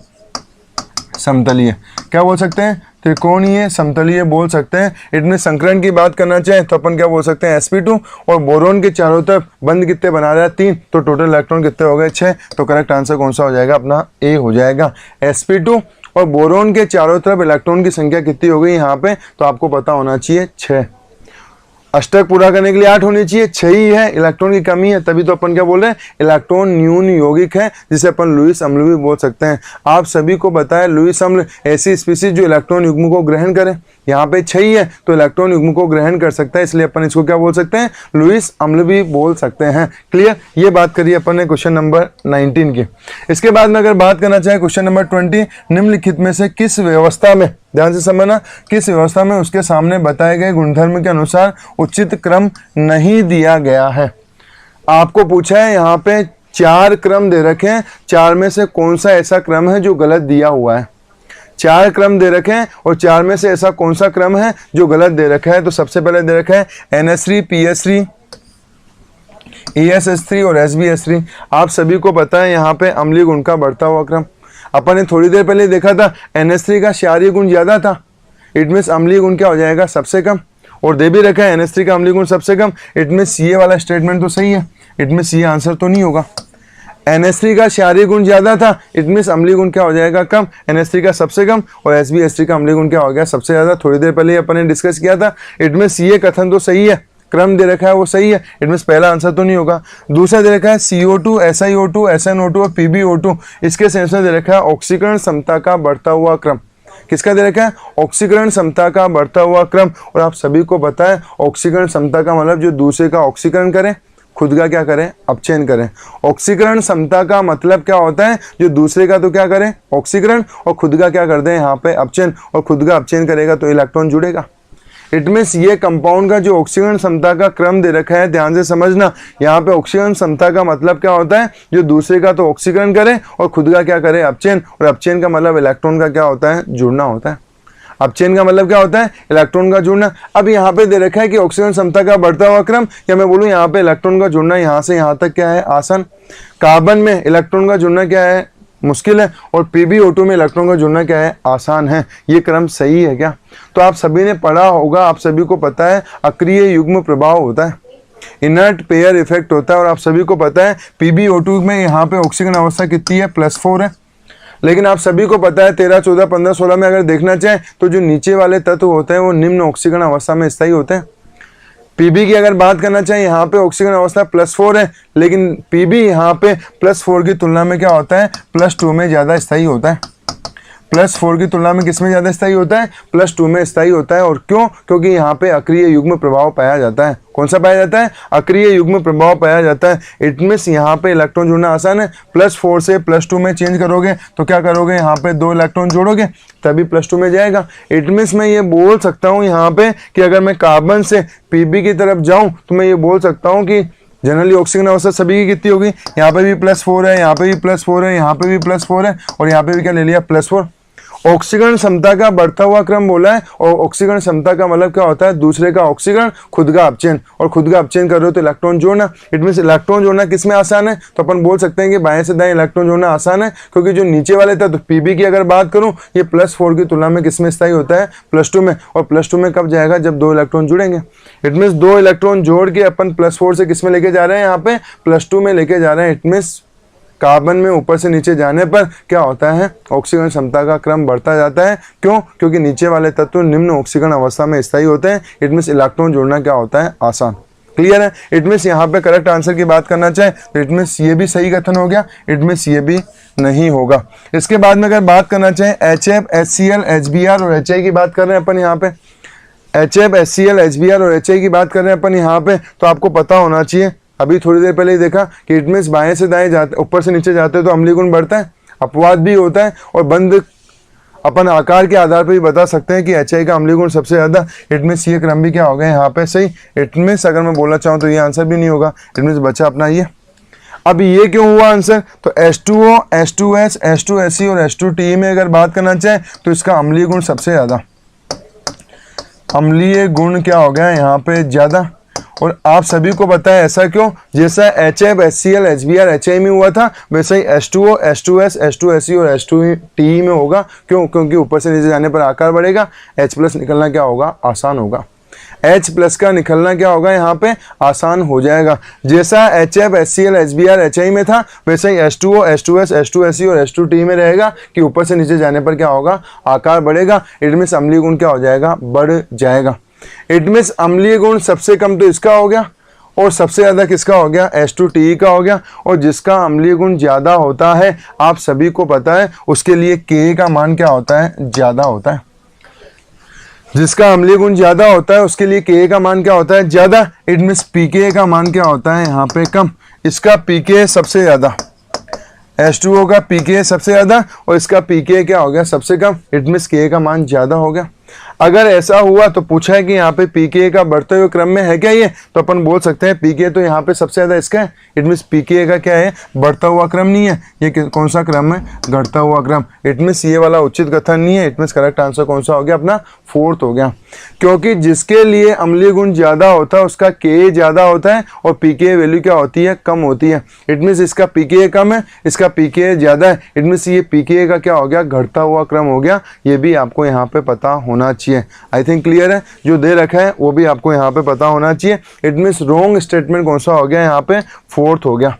समतलीय। क्या बोल सकते हैं, त्रिकोणीय समतलीय बोल सकते हैं। इट मीन संकरण की बात करना चाहे तो अपन क्या बोल सकते हैं sp2, और बोरोन के चारों तरफ बंद कितने बना रहा है 3, तो टोटल इलेक्ट्रॉन कितने हो गए 6, तो करेक्ट आंसर कौन सा हो जाएगा, अपना ए हो जाएगा। sp2 और बोरोन के चारों तरफ इलेक्ट्रॉन की संख्या कितनी हो गई यहाँ पे, तो आपको पता होना चाहिए 6, अष्टक पूरा करने के लिए 8 होनी चाहिए, 6 ही है, इलेक्ट्रॉन की कमी है, तभी तो अपन क्या बोल रहे हैं, इलेक्ट्रॉन न्यून यौगिक है, जिसे अपन लुईस अम्ल भी बोल सकते हैं। आप सभी को बताया लुईस अम्ल ऐसी स्पीसीज जो इलेक्ट्रॉन युग्म को ग्रहण करे, यहाँ पे 6 ही है तो इलेक्ट्रॉन युग्म को ग्रहण कर सकता है, इसलिए अपन इसको क्या बोल सकते हैं, लुईस अम्ल भी बोल सकते हैं। क्लियर, ये बात करिए अपन ने क्वेश्चन नंबर 19 की। इसके बाद में अगर बात करना चाहे क्वेश्चन नंबर 20, निम्नलिखित में से किस व्यवस्था में, ध्यान से समझना, किस व्यवस्था में उसके सामने बताए गए गुणधर्म के अनुसार उचित क्रम नहीं दिया गया है। आपको पूछा है यहाँ पे 4 क्रम दे रखे हैं, 4 में से कौन सा ऐसा क्रम है जो गलत दिया हुआ है। 4 क्रम दे रखे हैं और 4 में से ऐसा कौन सा क्रम है जो गलत दे रखा है। तो सबसे पहले दे रखा है NH3 PS3 ESH3 और SbH3। आप सभी को पता है यहाँ पे अम्लीय गुण का बढ़ता हुआ क्रम, अपन ने थोड़ी देर पहले देखा था NH3 का क्षारीय गुण ज्यादा था, इट मीन्स अम्लीय गुण क्या हो जाएगा, सबसे कम, और दे भी रखा है NH3 का अम्लीय गुण सबसे कम, इट मीन्स ये वाला स्टेटमेंट तो सही है, इट मीन्स ये आंसर तो नहीं होगा। NH3 का क्षारीय गुण ज्यादा था, इट मीन्स अम्लीय गुण क्या हो जाएगा, कम, NH3 का सबसे कम, और SbH3 का अम्लीय गुण क्या हो गया, सबसे ज्यादा। थोड़ी देर पहले अपन ने डिस्कस किया था, इट मीन्स ये कथन तो सही है, क्रम दे रखा है वो सही है, इट मीन्स पहला आंसर तो नहीं होगा। दूसरा दे रखा है CO2, SiO2, SnO2 और PbO2, इसके सेंस में दे रखा है ऑक्सीकरण क्षमता का बढ़ता हुआ क्रम। किसका दे रखा है? ऑक्सीकरण क्षमता का बढ़ता हुआ क्रम। और आप सभी को पता है ऑक्सीकरण क्षमता का मतलब जो दूसरे का ऑक्सीकरण करे, खुद का क्या करें? अपचयन करें। ऑक्सीकरण क्षमता का मतलब क्या होता है? जो दूसरे का तो क्या करें? ऑक्सीकरण, और खुद का क्या कर दें यहाँ पे? अपचयन। और खुद का अपचयन करेगा तो इलेक्ट्रॉन जुड़ेगा। इट मीन्स ये कंपाउंड का जो ऑक्सीकरण क्षमता का क्रम दे रखा है, ध्यान से समझना। यहाँ पे ऑक्सीकरण क्षमता का मतलब क्या होता है? जो दूसरे का तो ऑक्सीकरण करे और खुद का क्या करे? अपचयन। और अपचयन का मतलब इलेक्ट्रॉन का क्या होता है? जुड़ना होता है। अपचयन का मतलब क्या होता है? इलेक्ट्रॉन का जुड़ना। अब यहाँ पे दे रखा है कि ऑक्सीकरण क्षमता का बढ़ता हुआ क्रम, या मैं बोलूँ यहाँ पे इलेक्ट्रॉन का जुड़ना यहाँ से यहाँ तक क्या है? आसान। कार्बन में इलेक्ट्रॉन का जुड़ना क्या है? मुश्किल है। और PbO2 में इलेक्ट्रॉन का जुड़ना क्या है? आसान है। ये क्रम सही है क्या? तो आप सभी ने पढ़ा होगा, आप सभी को पता है अक्रिय युग्म प्रभाव होता है, इनर्ट पेयर इफेक्ट होता है। और आप सभी को पता है PbO2 में यहाँ पे ऑक्सीकरण अवस्था कितनी है? +4 है। लेकिन आप सभी को पता है 13, 14, 15, 16 में अगर देखना चाहें तो जो नीचे वाले तत्व होते हैं वो निम्न ऑक्सीकरण अवस्था में स्थायी होते हैं। Pb की अगर बात करना चाहें, यहाँ पे ऑक्सीकरण अवस्था +4 है, लेकिन Pb यहाँ पे +4 की तुलना में क्या होता है? +2 में ज़्यादा स्थायी होता है। +4 की तुलना में किस में ज़्यादा स्थायी होता है? +2 में स्थायी होता है। और क्यों? क्योंकि यहाँ पे अक्रिय युग्म प्रभाव पाया जाता है। कौन सा पाया जाता है? अक्रिय युग्म प्रभाव पाया जाता है। इट मीन्स यहाँ पे इलेक्ट्रॉन जुड़ना आसान है। +4 से +2 में चेंज करोगे तो क्या करोगे? यहाँ पे 2 इलेक्ट्रॉन जोड़ोगे तभी +2 में जाएगा। इट मीन्स मैं ये बोल सकता हूँ यहाँ पे कि अगर मैं कार्बन से Pb की तरफ जाऊँ तो मैं ये बोल सकता हूँ कि जनरली ऑक्सीजन अवस्था सभी की कितनी होगी? यहाँ पे भी +4 है, यहाँ पे भी +4 है, यहाँ पे भी +4 है, और यहाँ पे भी क्या ले लिया? +4। ऑक्सीकरण क्षमता का बढ़ता हुआ क्रम बोला है। और ऑक्सीकरण क्षमता का मतलब क्या होता है? दूसरे का ऑक्सीकरण, खुद का अपचयन। और खुद का अपचयन कर रहे हो तो इलेक्ट्रॉन जोड़ना। इट मीन्स इलेक्ट्रॉन जोड़ना किस में आसान है? तो अपन बोल सकते हैं कि बाएं से दाएं इलेक्ट्रॉन जोड़ना आसान है, क्योंकि जो नीचे वाले था तो Pb की अगर बात करूं, ये +4 की तुलना में किस में स्थायी होता है? +2 में। और +2 में कब जाएगा? जब 2 इलेक्ट्रॉन जुड़ेंगे। इट मीन्स 2 इलेक्ट्रॉन जोड़ के अपन +4 से किस में लेके जा रहे हैं? यहाँ पे +2 में लेके जा रहे हैं। इट मीन्स कार्बन में ऊपर से नीचे जाने पर क्या होता है? ऑक्सीकरण क्षमता का क्रम बढ़ता जाता है। क्यों? क्योंकि नीचे वाले तत्व निम्न ऑक्सीकरण अवस्था में स्थायी होते हैं। इट मीन्स इलेक्ट्रॉन जोड़ना क्या होता है? आसान। क्लियर है? इट मीन्स यहाँ पे करेक्ट आंसर की बात करना चाहे तो इट मीन्स ये भी सही कथन हो गया, इट मीन्स ये भी नहीं होगा। इसके बाद में अगर बात करना चाहें HF, HCl, HBr और HI की बात कर रहे हैं अपन यहाँ पे, HF, HCl, HBr और HI की बात कर रहे हैं अपन यहाँ पे, तो आपको पता होना चाहिए, अभी थोड़ी देर पहले ही देखा कि इट मीन्स बाएं से दाएं जाते, ऊपर से नीचे जाते तो अम्लीय गुण बढ़ता है, अपवाद भी होता है, और बंद अपन आकार के आधार पर भी बता सकते हैं कि HI का अम्लीय गुण सबसे ज़्यादा। इट मीन्स ये क्रम भी क्या हो गया यहाँ पे सही। इट मीन्स अगर मैं बोलना चाहूँ तो ये आंसर भी नहीं होगा। इट मीन्स बचा अपना ये। अब ये क्यों हुआ आंसर? तो H2O, H2S, H2SE और H2TE में अगर बात करना चाहें तो इसका अम्लीय गुण सबसे ज़्यादा, अम्लीय गुण क्या हो गया यहाँ पे ज़्यादा। और आप सभी को पता है ऐसा क्यों? जैसा HF, HCl, HBr, HI में हुआ था वैसे ही H2O, H2S, H2SE और H2TE में होगा। क्यों? क्योंकि ऊपर से नीचे जाने पर आकार बढ़ेगा, H+ निकलना क्या होगा? आसान होगा। H+ का निकलना क्या होगा? यहाँ पे आसान हो जाएगा। जैसा HF, HCl, HBr, HI में था वैसे ही H2O, H2S, H2SE और H2TE में रहेगा कि ऊपर से नीचे जाने पर क्या होगा? आकार बढ़ेगा। इट मीन्स अम्लीय गुण क्या हो जाएगा? बढ़ जाएगा। इट मीन्स अम्लीय गुण सबसे कम तो इसका हो गया और सबसे ज़्यादा किसका हो गया? H2TE का हो गया। और जिसका अम्लीय गुण ज़्यादा होता है आप सभी को पता है उसके लिए Ka का मान क्या होता है? ज़्यादा होता है। जिसका अम्लीय गुण ज़्यादा होता है उसके लिए Ka का मान क्या होता है? ज़्यादा। इट मीन्स pKa का मान क्या होता है यहाँ पे? कम। इसका pKa सबसे ज़्यादा, H2O का pKa सबसे ज़्यादा और इसका pKa क्या हो गया? सबसे कम। इट मीन्स Ka का मान ज़्यादा हो गया। अगर ऐसा हुआ तो पूछा है कि यहाँ पे pKa का बढ़ते हुए क्रम में है क्या ये, तो अपन बोल सकते हैं pKa तो यहाँ पे सबसे ज़्यादा इसका है। इट मीन्स pKa का क्या है? बढ़ता हुआ क्रम नहीं है, ये कौन सा क्रम है? घटता हुआ क्रम। इट मीन्स ये वाला उचित कथन नहीं है। इट मीन्स करेक्ट आंसर कौन सा हो गया? अपना 4th हो गया। क्योंकि जिसके लिए अम्लीय गुण ज़्यादा होता है उसका Ka ज़्यादा होता है और pKa वैल्यू क्या होती है? कम होती है। इट मीन्स इसका pKa कम है, इसका pKa ज़्यादा है। इट मीन्स ये pKa का क्या हो गया? घटता हुआ क्रम हो गया। ये भी आपको यहाँ पे पता होना चाहिए। आई थिंक क्लियर है। जो दे रखा है वो भी आपको यहाँ पे पता होना चाहिए। इट मीन्स रॉन्ग स्टेटमेंट कौन सा हो गया? यहाँ पे 4th हो गया।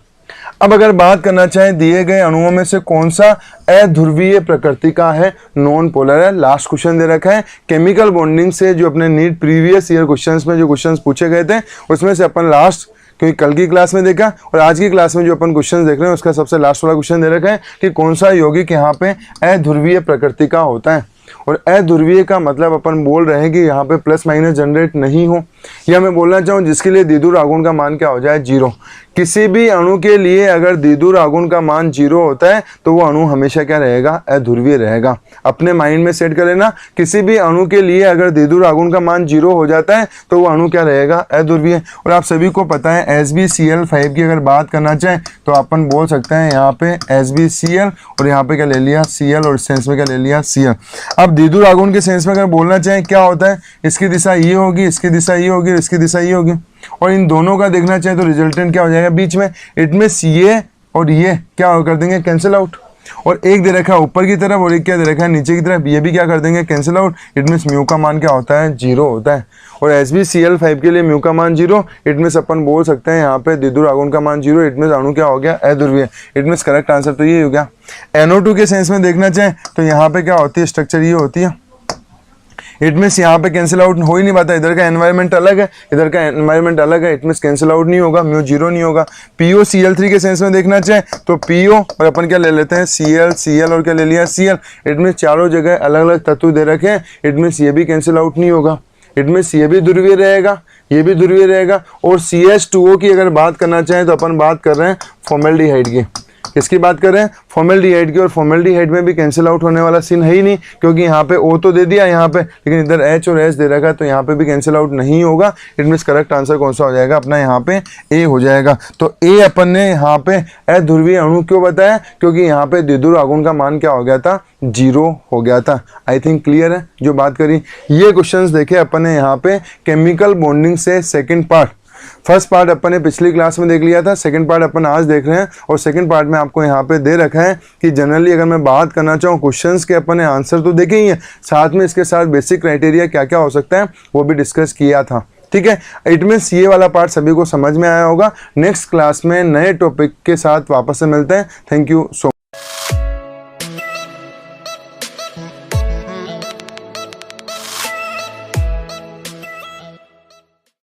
अब अगर बात करना चाहें दिए गए अणुओं में से कौन सा अध्रुवीय प्रकृति का है, नॉन पोलर है। लास्ट क्वेश्चन दे रखा है केमिकल बॉन्डिंग से, जो अपने नीट प्रीवियस ईयर क्वेश्चंस में जो क्वेश्चंस पूछे गए थे उसमें से अपन लास्ट, क्योंकि कल की क्लास में देखा और आज की क्लास में जो अपन क्वेश्चन देख रहे हैं उसका सबसे लास्ट वाला क्वेश्चन दे रखा है कि कौन सा यौगिक यहाँ पे अध्रुवीय प्रकृति का होता है। और अध्रुवीय का मतलब अपन बोल रहे हैं कि यहाँ पे प्लस माइनस जनरेट नहीं हो, या मैं बोलना चाहूँ जिसके लिए द्विध्रुव आघूर्ण का मान क्या हो जाए, 0। किसी भी अणु के लिए अगर द्विध्रुव आघूर्ण का मान 0 होता है तो वो अणु हमेशा क्या रहेगा, अध्रुवीय रहेगा। अपने माइंड में सेट कर लेना, किसी भी अणु के लिए अगर द्विध्रुव आघूर्ण का मान 0 हो जाता है तो वो अणु क्या रहेगा, अध्रुवीय। और आप सभी को पता है SbCl5 की अगर बात करना चाहें तो अपन बोल सकते हैं यहाँ पे SbCl और यहाँ पे क्या ले लिया Cl, और सेंस में क्या ले लिया Cl। अब द्विध्रुव आघूर्ण के सेंस में अगर बोलना चाहें क्या होता है, इसकी दिशा ये होगी, इसकी दिशा ये होगी, इसकी दिशा ये होगी, और इन दोनों का देखना चाहे तो रिजल्टेंट क्या हो जाएगा बीच में, इट में ये और ये क्या कर देंगे, कैंसिल आउट। और एक दे रखा है ऊपर की तरफ और एक क्या दे रखा है नीचे की तरफ, ये भी क्या कर देंगे, cancel out. It means mu का मान क्या होता है, 0 होता है। और SbCl5 के लिए म्यू का मान 0, इट मीन्स अपन बोल सकते हैं यहाँ पे द्विध्रुव आघूर्ण का मान 0, इट मीन्स अणु क्या हो गया, अध्रुवीय। इट मीन्स करेक्ट आंसर तो ये हो गया। NO2 के सेंस में देखना चाहें तो यहाँ पे क्या होती है, स्ट्रक्चर ये होती है। इट मीन्स यहाँ पे कैंसिल आउट हो ही नहीं पाता, इधर का एनवायरनमेंट अलग है, इधर का एनवायरनमेंट अलग है, इट मीन्स कैंसिल आउट नहीं होगा, म्यू 0 नहीं होगा। POCl3 के सेंस में देखना चाहे तो PO और अपन क्या ले लेते हैं, Cl और क्या ले लिया Cl। इट मीन्स चारों जगह अलग अलग तत्व दे रखे हैं, इट मीन्स ये भी कैंसिल आउट नहीं होगा। इट मीन्स ये भी ध्रुवीय रहेगा, ये भी ध्रुवीय रहेगा। और CH2O की अगर बात करना चाहें तो अपन बात कर रहे हैं फॉर्मेल्डिहाइड की। किसकी बात कर रहे हैं, फॉर्मेल्डिहाइड की। और फॉर्मेल्डिहाइड में भी कैंसिल आउट होने वाला सीन है ही नहीं, क्योंकि यहाँ पे O तो दे दिया यहाँ पे, लेकिन इधर H और S दे रखा है तो यहाँ पे भी कैंसिल आउट नहीं होगा। इट मीन्स करेक्ट आंसर कौन सा हो जाएगा अपना, यहाँ पे A हो जाएगा। तो A अपन ने यहाँ पे अध्रुवीय अणु क्यों बताया, क्योंकि यहाँ पे द्विध्रुव आघूर्ण का मान क्या हो गया था, 0 हो गया था। आई थिंक क्लियर है जो बात करी। ये क्वेश्चंस देखे अपन ने यहाँ पे केमिकल बॉन्डिंग से सेकेंड पार्ट। फर्स्ट पार्ट अपन ने पिछली क्लास में देख लिया था, सेकंड पार्ट अपन आज देख रहे हैं। और सेकंड पार्ट में आपको यहाँ पे दे रखा है कि जनरली अगर मैं बात करना चाहूँ क्वेश्चंस के अपन ने आंसर तो देखे ही है, साथ में इसके साथ बेसिक क्राइटेरिया क्या क्या हो सकता है वो भी डिस्कस किया था। ठीक है, इट मीन्स ये वाला पार्ट सभी को समझ में आया होगा। नेक्स्ट क्लास में नए टॉपिक के साथ वापस से मिलते हैं। Thank you so